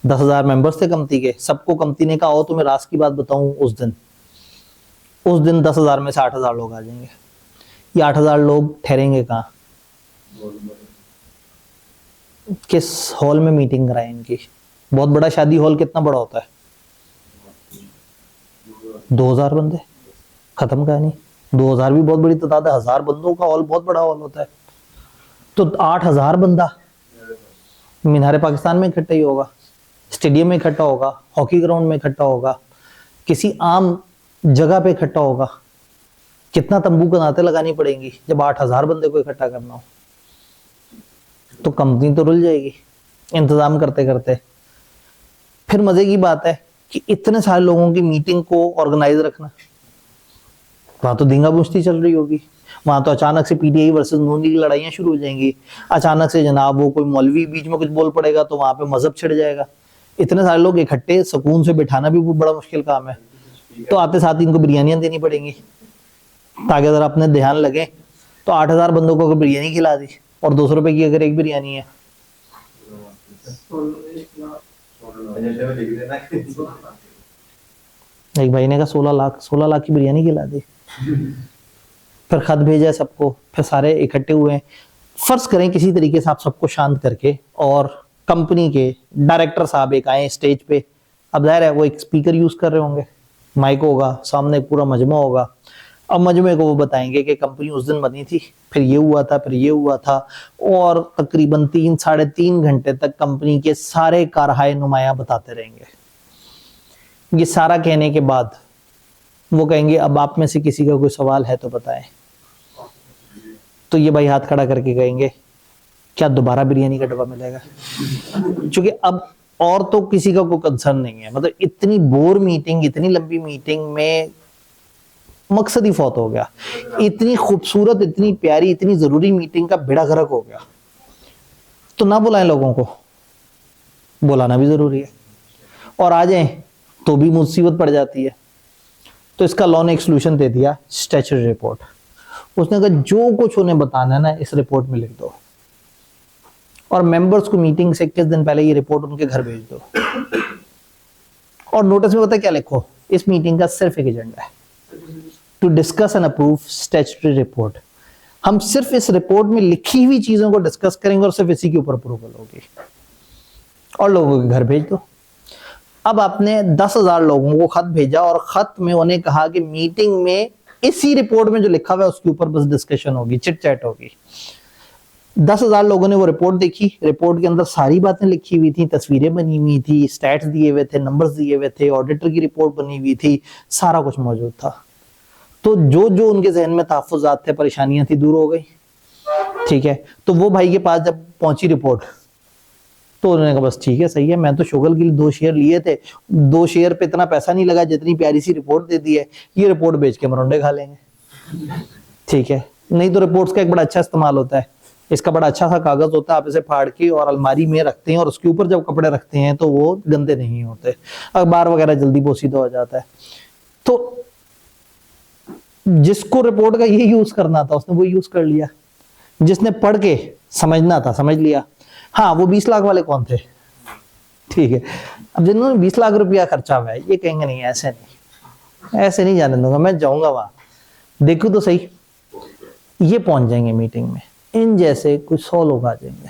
S1: 10,000 मेंबर्स थे कंपनी के, सबको कंपनी ने कहा आओ तुम्हें राज की बात बताऊं। उस दिन 10,000 में से 8,000 लोग आ जाएंगे। ये 8,000 लोग ठहरेंगे कहाँ, किस हॉल में मीटिंग कराएं इनकी। बहुत बड़ा शादी हॉल कितना बड़ा होता है, 2,000 बंदे, खत्म कहानी। 2,000 भी बहुत बड़ी तादाद है, 1,000 बंदों का हॉल बहुत बड़ा हॉल होता है। तो 8,000 बंदा मीनारे पाकिस्तान में इकट्ठा ही होगा, स्टेडियम में इकट्ठा होगा, हॉकी ग्राउंड में इकट्ठा होगा, किसी आम जगह पे इकट्ठा होगा। कितना तंबू कनाते लगानी पड़ेंगी जब 8,000 बंदे को इकट्ठा करना हो। तो कंपनी तो रुल जाएगी इंतजाम करते करते। फिर मजे की बात है कि इतने सारे लोगों की मीटिंग को ऑर्गेनाइज रखना, वहां तो धींगा बुझती चल रही होगी, वहां तो अचानक से पीटीआई वर्सेस नून लीग की लड़ाइयां शुरू हो जाएंगी, अचानक से जनाब वो कोई मौलवी बीच में कुछ बोल पड़ेगा तो वहां पे मजहब छिड़ जाएगा। इतने सारे लोग इकट्ठे सुकून से बिठाना भी बड़ा मुश्किल काम है। तो आते साथ इनको बिरयानियां देनी पड़ेंगी ताकि अगर अपने ध्यान लगे। तो 8,000 बंदों को अगर बिरयानी खिला दी और 200 रुपए की अगर एक बिरयानी है, एक भाई ने कहा 16 लाख की बिरयानी खिला दी। फिर खत भेजा सबको, फिर सारे इकट्ठे हुए। फर्ज करें किसी तरीके से आप सबको शांत करके, और कंपनी के डायरेक्टर साहब एक आए स्टेज पे। अब जाहिर है वो एक स्पीकर यूज कर रहे होंगे, माइक होगा, सामने पूरा मजमा होगा। अब मजमे को वो बताएंगे कि कंपनी उस दिन बनी थी, फिर ये हुआ था, फिर ये हुआ था, और तकरीबन 3-3.5 घंटे तक कंपनी के सारे कारहाय नुमाया बताते रहेंगे। ये सारा कहने के बाद वो कहेंगे अब आप में से किसी का कोई सवाल है तो बताएं। तो ये भाई हाथ खड़ा करके कहेंगे क्या दोबारा बिरयानी का डब्बा मिलेगा? क्योंकि अब और तो किसी का कोई कंसर्न नहीं है। मतलब इतनी बोर मीटिंग, इतनी लंबी मीटिंग में मकसद ही फौत हो गया। इतनी खूबसूरत, इतनी प्यारी, इतनी जरूरी मीटिंग का बेड़ा गर्क हो गया। तो ना बुलाएं लोगों को, बुलाना भी जरूरी है, और आ जाएं तो भी मुसीबत पड़ जाती है। तो इसका लॉ ने एक सोल्यूशन दे दिया, स्टैच्यूटरी रिपोर्ट। उसने कहा जो कुछ उन्हें बताना है ना इस रिपोर्ट में लिख दो, और मेंबर्स को मीटिंग से 21 दिन पहले ये रिपोर्ट उनके घर भेज दो। और नोटिस में पता क्या लिखो, इस मीटिंग का सिर्फ एक एजेंडा है, to discuss and approve statutory report. हम सिर्फ इस रिपोर्ट में लिखी हुई चीजों को डिस्कस करेंगे और सिर्फ इसी के ऊपर अप्रूवल होगी, और लोगों के घर भेज दो। अब आपने 10,000 लोगों को खत भेजा, और खत में उन्हें कहा कि मीटिंग में इसी रिपोर्ट में जो लिखा हुआ है उसके ऊपर बस डिस्कशन होगी, चिट चैट होगी। 10,000 लोगों ने वो रिपोर्ट देखी। रिपोर्ट के अंदर सारी बातें लिखी हुई थी, तस्वीरें बनी हुई थी, स्टैट्स दिए हुए थे, नंबर्स दिए हुए थे, ऑडिटर की रिपोर्ट बनी हुई थी, सारा कुछ मौजूद था। तो जो जो उनके जहन में तहफ्फुज़ात थे, परेशानियां थी, दूर हो गई। ठीक है, तो वो भाई के पास जब पहुंची रिपोर्ट, तो उन्होंने कहा बस ठीक है, सही है, मैं तो शुगर के लिए 2 शेयर लिए थे, 2 शेयर पे इतना पैसा नहीं लगा जितनी प्यारी सी रिपोर्ट दे दी है, ये रिपोर्ट बेच के मरोंडे खा लेंगे। ठीक है, नहीं तो रिपोर्ट्स का एक बड़ा अच्छा इस्तेमाल होता है। इसका बड़ा अच्छा सा कागज होता है, आप इसे फाड़ के और अलमारी में रखते हैं, और उसके ऊपर जब कपड़े रखते हैं तो वो गंदे नहीं होते, अखबार वगैरह जल्दी पोसीदा हो जाता है। तो जिसको रिपोर्ट का ये यूज करना था उसने वो यूज कर लिया, जिसने पढ़ के समझना था समझ लिया। हाँ, वो 20 लाख वाले कौन थे? ठीक है, अब जिन्होंने 20 लाख रुपया खर्चा हुआ है ये कहेंगे नहीं, ऐसे नहीं, ऐसे नहीं जाने दूंगा, मैं जाऊंगा वहां, देखो तो सही। ये पहुंच जाएंगे मीटिंग में, इन जैसे कुछ 100 लोग आ जाएंगे।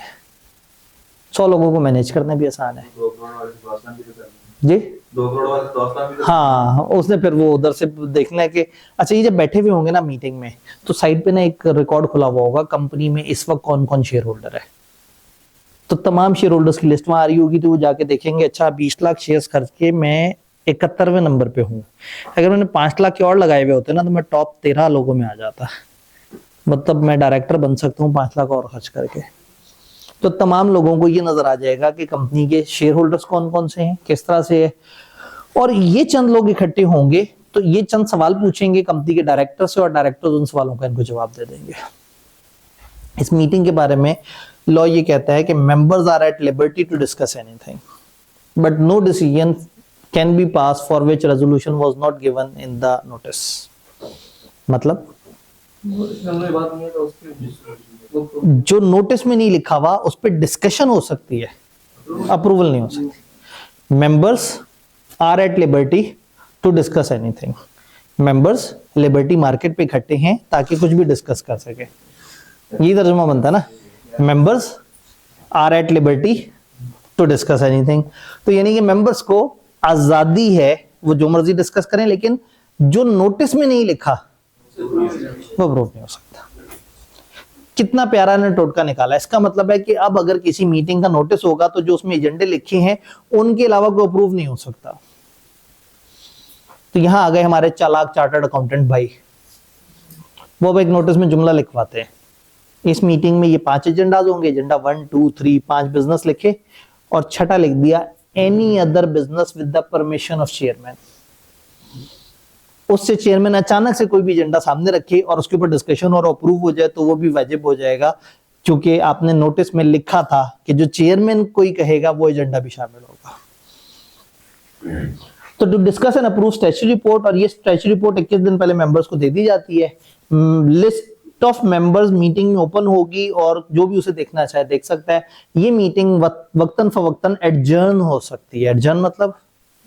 S1: 100 लोगों को मैनेज करना भी आसान है जी।
S2: 2 करोड़ वाले दोस्त भी।
S1: हाँ, उसने फिर वो उधर से देखना है कि अच्छा ये जब बैठे हुए होंगे ना मीटिंग में, तो साइड पे ना एक रिकॉर्ड खुला हुआ होगा कंपनी में इस वक्त कौन कौन शेयर होल्डर है। तो तमाम शेयर होल्डर्स की लिस्ट वहां आ रही होगी, तो वो जाके देखेंगे अच्छा 20 लाख शेयर्स खर्च के मैं 71वें नंबर पे हूँ। अगर मैंने 5 लाख के और लगाए हुए होते ना तो मैं टॉप 13 लोगों में आ जाता। मतलब मैं डायरेक्टर बन सकता हूँ 5 लाख और खर्च करके। तो तमाम लोगों को ये नजर आ जाएगा कि कंपनी के शेयर होल्डर्स कौन कौन से हैं, किस तरह से है। और ये चंद लोग इकट्ठे होंगे तो ये चंद सवाल पूछेंगे कंपनी के डायरेक्टर से, और डायरेक्टर उन सवालों का इनको जवाब दे देंगे। इस मीटिंग के बारे में लॉ ये कहता है कि members are at liberty to discuss anything, but no decision can be pass for which resolution was not given in the notice. मतलब
S4: हमने बात नहीं है तो उसके
S1: जो नोटिस में नहीं लिखा हुआ उस पर डिस्कशन हो सकती है, अप्रूवल नहीं हो सकती। Members are at liberty to discuss anything. Members liberty market पे इकट्ठे हैं ताकि कुछ भी डिस्कस कर सके, ये तर्जुमा बनता ना, members are at liberty to discuss anything. तो यानी कि मेंबर्स को आजादी है, वो जो मर्जी डिस्कस करें, लेकिन जो नोटिस में नहीं लिखा वो अप्रूव नहीं हो सकता। कितना प्यारा ने टोटका निकाला। इसका मतलब है कि अब अगर किसी मीटिंग का नोटिस होगा तो जो उसमें एजेंडे लिखे हैं उनके अलावा कोई अप्रूव नहीं हो सकता। तो यहां आ गए हमारे चालाक चार्टर्ड अकाउंटेंट भाई, वो अब एक नोटिस में जुमला लिखवाते हैं, इस मीटिंग में ये 5 एजेंडाज होंगे, एजेंडा 1 2 3 5 बिजनेस लिखे, और छठा लिख दिया any other business with the permission of chairman. उससे चेयरमैन अचानक से कोई भी एजेंडा सामने रखे और उसके ऊपर डिस्कशन और अप्रूव हो जाए तो वो भी वाजिब हो जाएगा, क्योंकि आपने नोटिस में लिखा था कि जो चेयरमैन कोई कहेगा वो एजेंडा भी शामिल होगा। तो to discuss and approve statutory report, और ये स्टैच्यूटरी रिपोर्ट 21 दिन पहले मेंबर्स को दे दी जाती है। लिस्ट ऑफ मेंबर्स मीटिंग में ओपन होगी और जो भी उसे देखना चाहे देख सकता है। ये मीटिंग वक्तन फवक्तन एडजर्न हो सकती है। एडजर्न मतलब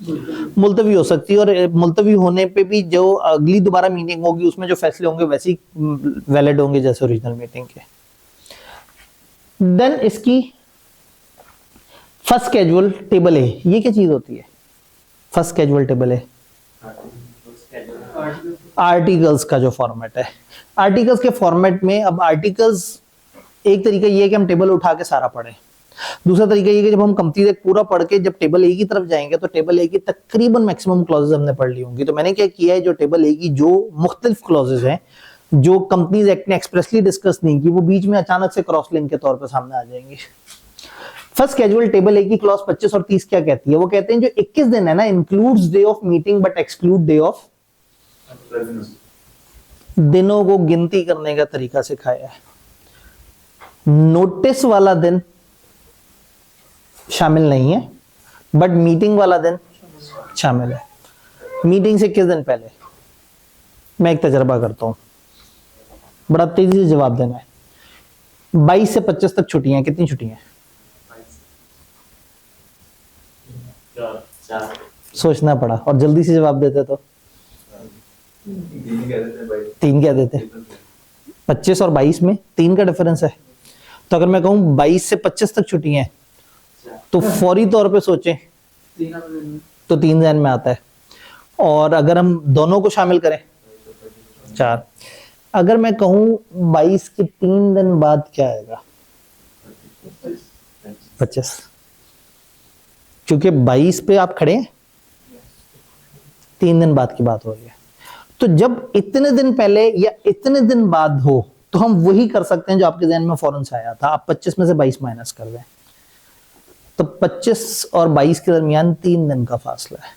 S1: मुलतवी हो सकती है, और मुलतवी होने पे भी जो अगली दोबारा मीटिंग होगी उसमें जो फैसले होंगे वैसे ही वैलिड होंगे जैसे ओरिजिनल मीटिंग के। देन इसकी फर्स्ट कैजुअल टेबल है, ये क्या चीज होती है? फर्स्ट कैजुअल टेबल है आर्टिकल्स का जो फॉर्मेट है। आर्टिकल्स के फॉर्मेट में अब आर्टिकल्स एक तरीका ये है कि हम टेबल उठा के सारा पढ़ें, दूसरा तरीका ये कि जब हम कंपनी एक पूरा पढ़ के जब टेबल ए की तरफ जाएंगे तो टेबल ए की तकरीबन मैक्सिमम क्लॉजेज हमने पढ़ ली होंगी। तो मैंने क्या किया है, जो टेबल ए की जो मुख्तलिफ क्लॉजेज हैं जो कंपनीज एक्ट ने एक्सप्रेसली डिस्कस नहीं की, वो बीच में अचानक से क्रॉस लिंक के तौर पर सामने आ जाएंगी। फर्स्ट कैजुअल टेबल ए की क्लॉज 25 और 30 क्या कहती है? वो कहते हैं जो 21 दिन है ना, includes day of meeting but exclude day of, दिनों को गिनती करने का तरीका सिखाया है। नोटिस वाला दिन शामिल नहीं है बट मीटिंग वाला दिन शामिल है। मीटिंग से किस दिन पहले? मैं एक तजर्बा करता हूं, बड़ा तेजी से जवाब देना है। 22 से 25 तक छुट्टियां, कितनी छुट्टियां? सोचना पड़ा, और जल्दी से जवाब देते तो 3 कह देते। 25 और 22 में 3 का डिफरेंस है। तो अगर मैं कहूं 22 से 25 तक छुट्टियां हैं तो फौरी तौर पे सोचें तो 3 जहन में आता है, और अगर हम दोनों को शामिल करें 4। अगर मैं कहूं 22 के 3 दिन बाद क्या आएगा? 25, क्योंकि 22 पे आप खड़े हैं, 3 दिन बाद की बात हो रही है। तो जब इतने दिन पहले या इतने दिन बाद हो तो हम वही कर सकते हैं जो आपके जहन में फौरन से आया था। आप 25 में से 22 माइनस कर दें तो 25 और 22 के दरमियान 3 दिन का फासला है।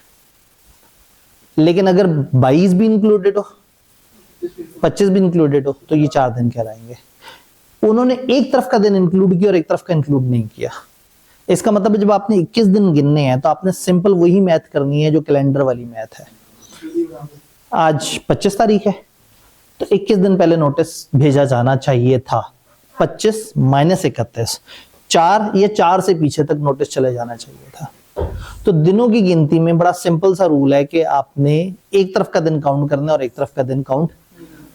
S1: लेकिन अगर 22 भी इंक्लूडेड हो, 25 भी इंक्लूडेड हो, तो ये 4 दिन कहलाएंगे। उन्होंने एक तरफ का दिन इंक्लूड किया और एक तरफ का इंक्लूड नहीं किया। इसका मतलब जब आपने 21 दिन गिनने हैं तो आपने सिंपल वही मैथ करनी है जो कैलेंडर वाली मैथ है। आज 25 तारीख है तो 21 दिन पहले नोटिस भेजा जाना चाहिए था। 25 माइनस 31, 4 या 4 से पीछे तक नोटिस चले जाना चाहिए था। तो दिनों की गिनती में बड़ा सिंपल सा रूल है कि आपने एक तरफ का दिन काउंट करना है और एक तरफ का दिन काउंट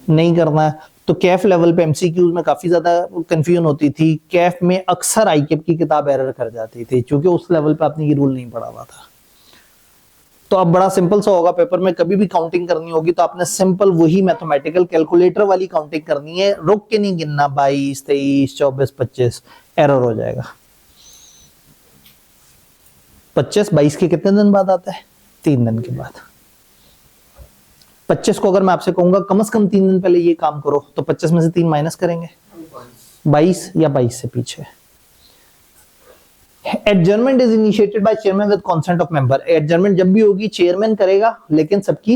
S1: नहीं करना है। तो कैफ लेवल पे एमसीक्यूज में काफी ज्यादा कंफ्यूजन होती थी। कैफ में अक्सर आईकेप की किताब एरर कर जाती थी क्योंकि उस लेवल पे आपने ये रूल नहीं पढ़ा हुआ था। तो अब बड़ा सिंपल सा होगा, पेपर में कभी भी काउंटिंग करनी होगी तो आपने सिंपल वही मैथमेटिकल कैलकुलेटर वाली काउंटिंग करनी है, रुक के नहीं गिनना 22, 23, 24, 25, एरर हो जाएगा। 25 22 के कितने दिन बाद आता है? 3 दिन के बाद। 25 को अगर मैं आपसे कहूंगा कम से कम 3 दिन पहले ये काम करो तो 25 में से 3 माइनस करेंगे, 22 या 22 से पीछे। Adjournment is initiated by chairman with consent of member. Adjournment जब भी होगी चेयरमैन करेगा लेकिन सबकी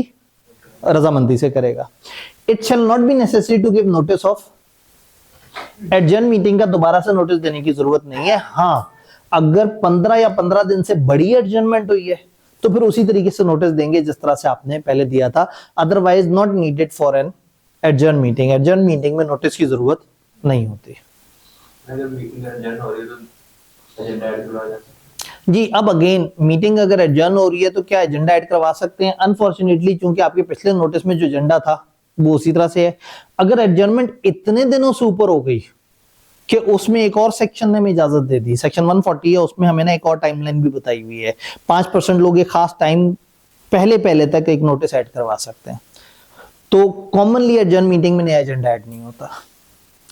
S1: रजामंदी से करेगा। It shall not be necessary to give notice of adjourn meeting का दोबारा से नोटिस देने की जरूरत नहीं है। हाँ, अगर 15 या 15 दिन से बड़ी एडजर्नमेंट हुई है तो फिर उसी तरीके से नोटिस देंगे जिस तरह से आपने पहले दिया था। Otherwise not needed for an adjourn meeting. Adjourn meeting में नोटिस की जरूरत नहीं होती।
S2: अगर मीटिंग एडजर्न हो रही है तो एजेंडा ऐड करवा जाता है।
S1: जी, अब अगेन मीटिंग अगर एडजर्न हो रही है तो क्या एजेंडा ऐड करवा सकते हैं? अनफॉर्चुनेटली चूंकि आपके पिछले नोटिस में जो एजेंडा था वो उसी तरह से है। अगर एडजर्नमेंट इतने दिनों से ऊपर हो गई कि उसमें एक और सेक्शन ने हमें इजाजत दे दी, सेक्शन 140 है, उसमें हमें ना एक और टाइमलाइन भी बताई हुई है। 5% लोग एक खास टाइम पहले तक एक नोटिस ऐड करवा सकते हैं। तो कॉमनली एडजर्न मीटिंग में नया एजेंडा ऐड नहीं होता।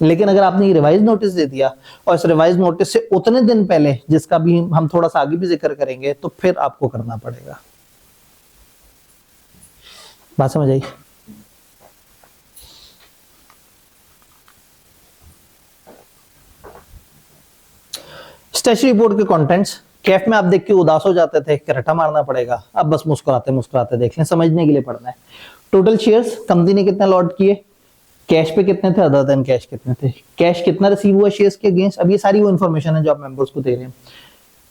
S1: लेकिन अगर आपने ये रिवाइज नोटिस दे दिया और इस रिवाइज नोटिस से उतने दिन पहले, जिसका भी हम थोड़ा सा आगे भी जिक्र करेंगे, तो फिर आपको करना पड़ेगा। बात समझ आई? स्टैट्यूटरी रिपोर्ट के कंटेंट्स। कैफ में आप देख के उदास हो जाते थे कि रट्टा मारना पड़ेगा, अब बस मुस्कुराते मुस्कुराते देख लें, समझने के लिए पढ़ना है। टोटल शेयर्स कंपनी ने कितने अलॉट किए, कैश पे कितने थे, अदर देन कैश कितने थे, कैश कितना रिसीव हुआ शेयर्स के अगेंस्ट। अब ये सारी वो इन्फॉर्मेशन है जो आप मेंबर्स को दे रहे हैं।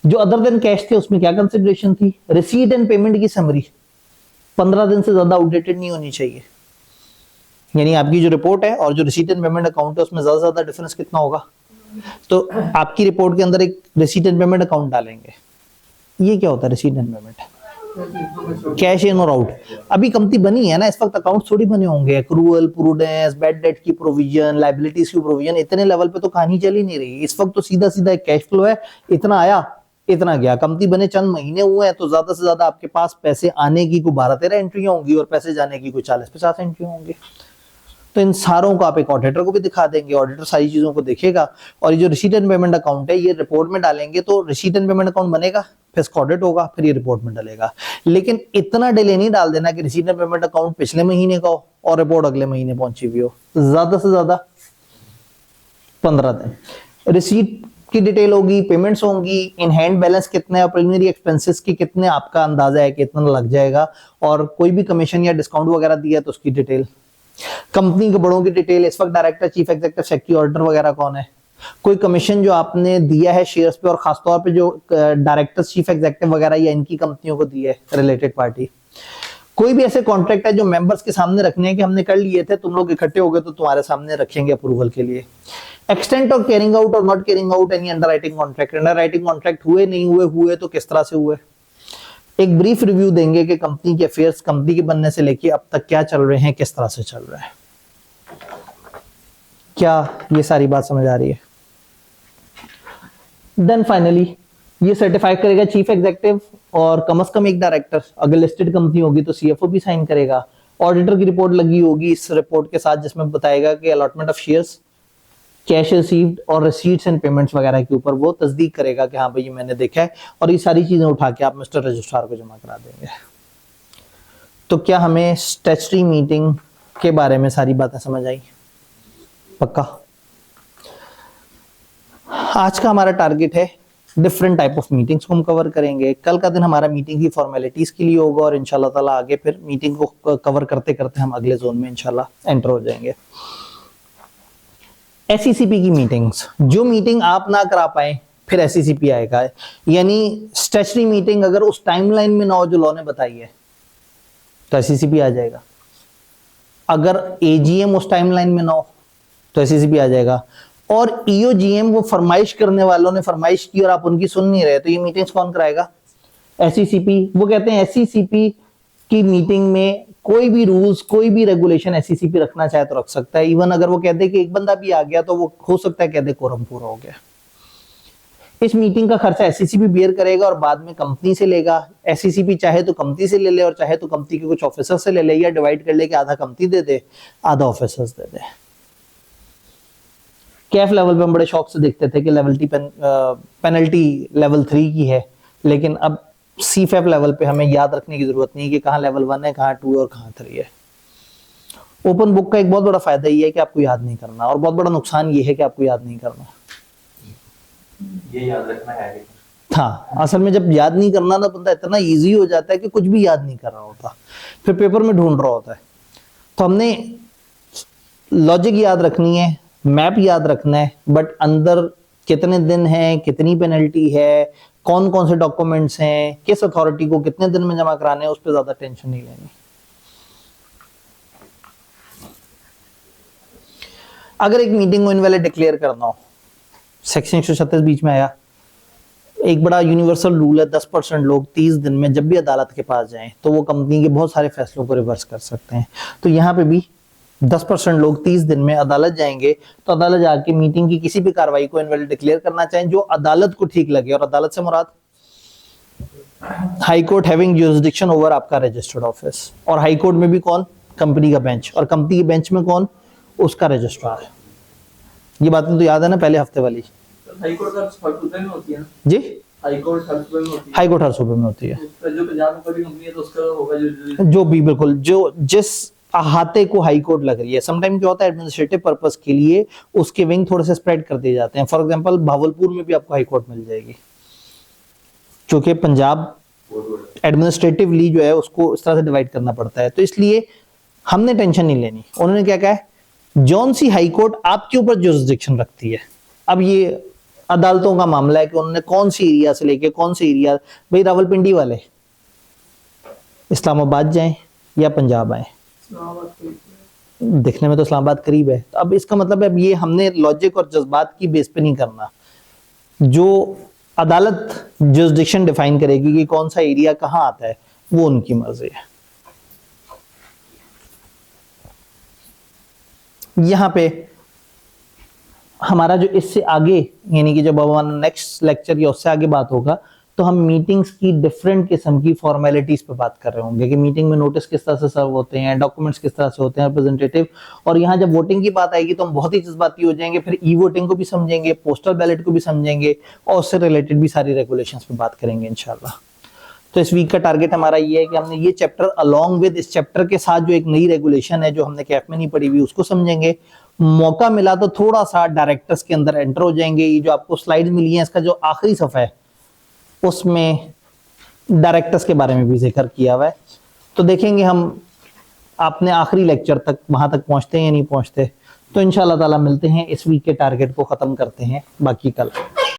S1: जो अदर देन कैश थे उसमें क्या कंसिडरेशन थी, रिसीट एंड पेमेंट की समरी 15 दिन से ज्यादा आउटडेटेड नहीं होनी चाहिए। यानी आपकी जो रिपोर्ट है और जो रिसीट एंड पेमेंट अकाउंट है उसमें ज्यादा डिफरेंस कितना होगा। तो आपकी रिपोर्ट के अंदर एक रिसीट एंड पेमेंट अकाउंट डालेंगे। ये क्या होता है receipt and payment? Cash in और आउट। अभी कंपनी बनी है ना, इस वक्त अकाउंट थोड़ी बने होंगे, एक्रूअल, प्रूडेंस, बैड डेट की प्रोविजन, लायबिलिटीज की प्रोविजन, इतने लेवल पे तो कहानी चल ही नहीं रही। इस वक्त तो सीधा सीधा एक कैश फ्लो है, इतना आया इतना गया। कंपनी बने चंद महीने हुए हैं तो ज्यादा से ज्यादा आपके पास पैसे आने की कोई 12-13 एंट्रियां होंगी और पैसे जाने की कोई 40-50 एंट्रियां होंगी। तो इन सारों को आप एक ऑडिटर को भी दिखा देंगे, ऑडिटर सारी चीजों को देखेगा और ये जो रिसीट एंड पेमेंट अकाउंट है ये रिपोर्ट में डालेंगे तो रिसीट एंड पेमेंट अकाउंट बनेगा, फिर इसका ऑडिट होगा, फिर ये रिपोर्ट में डालेगा। लेकिन इतना डिले नहीं डाल देना कि रिसीट एंड पेमेंट अकाउंट पिछले महीने का हो और रिपोर्ट अगले महीने पहुंची हुई हो। ज्यादा से ज्यादा 15 दिन रिसीट की डिटेल होगी, पेमेंट्स होंगी, इन हैंड बैलेंस कितना है और प्रीलिमिनरी एक्सपेंसेस की कितने आपका अंदाजा है कि इतना लग जाएगा, और कोई भी कमीशन या डिस्काउंट वगैरह दिया तो उसकी डिटेल, कंपनी के बड़ों की डिटेल, इस वक्त director, chief executive, secretary, auditor वगैरह कौन है, कोई कमीशन जो आपने दिया है शेयर्स पे और खासतौर पे जो डायरेक्टर, चीफ एग्जीक्यूटिव वगैरह या इनकी कंपनियों को दी है रिलेटेड पार्टी, कोई भी ऐसे कॉन्ट्रैक्ट है जो मेंबर्स के सामने रखने हैं कि हमने कर लिए थे, तुम लोग इकट्ठे हो गए तो तुम्हारे सामने रखेंगे अप्रूवल के लिए। एक्सटेंट ऑफ कैरिंग आउट और not carrying out any underwriting contract, underwriting contract हुए नहीं हुए, हुए तो किस तरह से हुए। एक ब्रीफ रिव्यू देंगे कि कंपनी के अफेयर्स कंपनी के बनने से लेके अब तक क्या चल रहे हैं, किस तरह से चल रहा है। क्या ये सारी बात समझ आ रही है? देन फाइनली ये सर्टिफाई करेगा चीफ एग्जीक्यूटिव और कम से कम एक डायरेक्टर, अगर लिस्टेड कंपनी होगी तो सीएफओ भी साइन करेगा। ऑडिटर की रिपोर्ट लगी होगी इस रिपोर्ट के साथ जिसमें बताएगा कि allotment of shares, cash received और रिसीट्स एंड पेमेंट्स वगैरह के ऊपर वो तस्दीक करेगा कि हाँ भाई ये मैंने देखा है, और ये सारी चीजें उठा के आप मिस्टर रजिस्ट्रार को जमा करा देंगे। तो क्या हमें स्टैट्यूटरी मीटिंग के बारे में सारी बातें समझ आई? पक्का? आज का हमारा टारगेट है डिफरेंट टाइप ऑफ मीटिंग्स को हम कवर करेंगे। कल का दिन हमारा मीटिंग की फॉर्मेलिटीज के लिए होगा और इंशाल्लाह ताला आगे फिर मीटिंग को कवर करते करते हम अगले जोन में इंशाल्लाह एंटर हो जाएंगे। एसईसीपी की मीटिंग्स, जो मीटिंग आप ना करा पाए फिर एसईसीपी आएगा, यानी स्टैट्यूटरी मीटिंग अगर उस टाइमलाइन में ना हो जो लॉ ने बताई है तो एसईसीपी आ जाएगा। अगर एजीएम उस टाइमलाइन में ना हो तो एसईसीपी आ जाएगा। और ईओजीएम वो फरमाइश करने वालों ने फरमाइश की और आप उनकी सुन नहीं रहे तो ये मीटिंग्स कौन कराएगा? एसईसीपी। वो कहते हैं एसईसीपी की मीटिंग में कोई भी रूल्स, कोई भी रेगुलेशन एसईसीपी रखना चाहे तो रख सकता है। इवन अगर वो कहते हैं कि एक बंदा भी आ गया तो वो हो सकता है कहते कोरम पूरा हो गया। इस मीटिंग का खर्चा एसईसीपी बेयर करेगा और बाद में कंपनी से लेगा। एसईसीपी चाहे तो कंपनी से ले ले और चाहे तो कंपनी के कुछ ऑफिसर से ले ले, या डिवाइड कर ले कि आधा कंपनी दे दे आधा ऑफिसर्स दे दे। कैफ लेवल पे हम बड़े शौक से देखते थे कि पेनल्टी लेवल 3 की है, लेकिन अब सीफेप लेवल पे हमें याद रखने की जरूरत नहीं है कि कहाँ लेवल 1 है, कहाँ 2 और कहाँ 3 है। ओपन बुक का एक बहुत बड़ा फायदा ये है कि आपको याद नहीं करना, और बहुत बड़ा नुकसान ये है कि आपको याद नहीं करना।
S2: ये याद रखना है।
S1: हाँ, असल में जब याद नहीं करना ना बंदा इतना इजी हो जाता है कि कुछ भी याद नहीं कर रहा होता, फिर पेपर में ढूंढ रहा होता है। तो हमने लॉजिक याद रखनी है, मैप याद रखना है, बट अंदर कितने दिन है, कितनी पेनल्टी है, कौन कौन से डॉक्यूमेंट्स हैं, किस अथॉरिटी को कितने दिन में जमा कराने हैं, उस पर ज्यादा टेंशन नहीं लेनी। अगर एक मीटिंग को इनवैलिड डिक्लेयर करना हो, सेक्शन 136 बीच में आया, एक बड़ा यूनिवर्सल रूल है 10% लोग 30 दिन में जब भी अदालत के पास जाएं तो वो कंपनी के बहुत सारे फैसलों को रिवर्स कर सकते हैं। तो यहाँ पे भी 10% लोग 30 दिन में अदालत जाएंगे तो अदालत जाके मीटिंग की किसी भी कार्रवाई को इनवैलिड डिक्लेयर करना चाहें जो अदालत को ठीक लगे, और अदालत से मुराद high court having jurisdiction over आपका रजिस्टर्ड ऑफिस, और हाई कोर्ट में भी कौन? कंपनी का बेंच, और कंपनी के बेंच में कौन? उसका रजिस्ट्रार। ये बातें तो याद है ना पहले हफ्ते वाली?
S4: हाई कोर्ट हर सूबे में होती है ना
S1: जी,
S4: हाई कोर्ट हर सूबे में होती है।
S1: हाई कोर्ट हर सूबे में होती है।
S4: जो पंजाब में कोई कंपनी है तो उसका होगा
S1: जो भी बिल्कुल जो जिस अहाते को हाई कोर्ट लग रही है। समटाइम क्या होता है एडमिनिस्ट्रेटिव पर्पस के लिए उसके विंग थोड़े से स्प्रेड कर दिए जाते हैं। फॉर एग्जांपल भावलपुर में भी आपको हाई कोर्ट मिल जाएगी, क्योंकि पंजाब एडमिनिस्ट्रेटिवली जो है उसको इस तरह से डिवाइड करना पड़ता है। तो इसलिए हमने टेंशन नहीं लेनी। उन्होंने क्या कहा है, जौन सी हाई कोर्ट आपके ऊपर जुरिसडिक्शन रखती है। अब ये अदालतों का मामला है कि उन्होंने कौन सी एरिया से लेके कौन सी एरिया, भाई रावलपिंडी वाले इस्लामाबाद जाएं या पंजाब आए, दिखने में तो इस्लामाबाद करीब है। तो अब इसका मतलब है ये हमने लॉजिक और जज्बात की बेस पे नहीं करना। जो अदालत जुरिसडिक्शन डिफाइन करेगी कि कौन सा एरिया कहाँ आता है, वो उनकी मर्जी है। यहां पे हमारा जो इससे आगे यानी कि जब हमारा नेक्स्ट लेक्चर या उससे आगे बात होगा तो हम मीटिंग्स की डिफरेंट किस्म की फॉर्मेलिटीज पे बात कर रहे होंगे कि मीटिंग में नोटिस किस तरह से सर्व होते हैं, डॉक्यूमेंट्स किस तरह से होते हैं, रिप्रेजेंटेटिव। और यहाँ जब वोटिंग की बात आएगी तो हम बहुत ही जज्बाती हो जाएंगे, फिर ई वोटिंग को भी समझेंगे, पोस्टल बैलेट को भी समझेंगे और उससे रिलेटेड भी सारी रेगुलेशंस पे बात करेंगे इंशाल्लाह। तो इस वीक का टारगेट हमारा ये है कि हमने ये चैप्टर अलोंग विद इस चैप्टर के साथ जो एक नई रेगुलेशन है जो हमने कैफ में नहीं पढ़ी हुई उसको समझेंगे। मौका मिला तो थोड़ा सा डायरेक्टर्स के अंदर एंटर हो जाएंगे। ये जो आपको स्लाइड्स मिली हैं इसका जो आखिरी सफ़ा है उसमें डायरेक्टर्स के बारे में भी जिक्र किया हुआ है। तो देखेंगे हम आपने आखिरी लेक्चर तक वहां तक पहुंचते हैं या नहीं पहुंचते। तो इंशाल्लाह ताला मिलते हैं, इस वीक के टारगेट को ख़त्म करते हैं बाकी कल।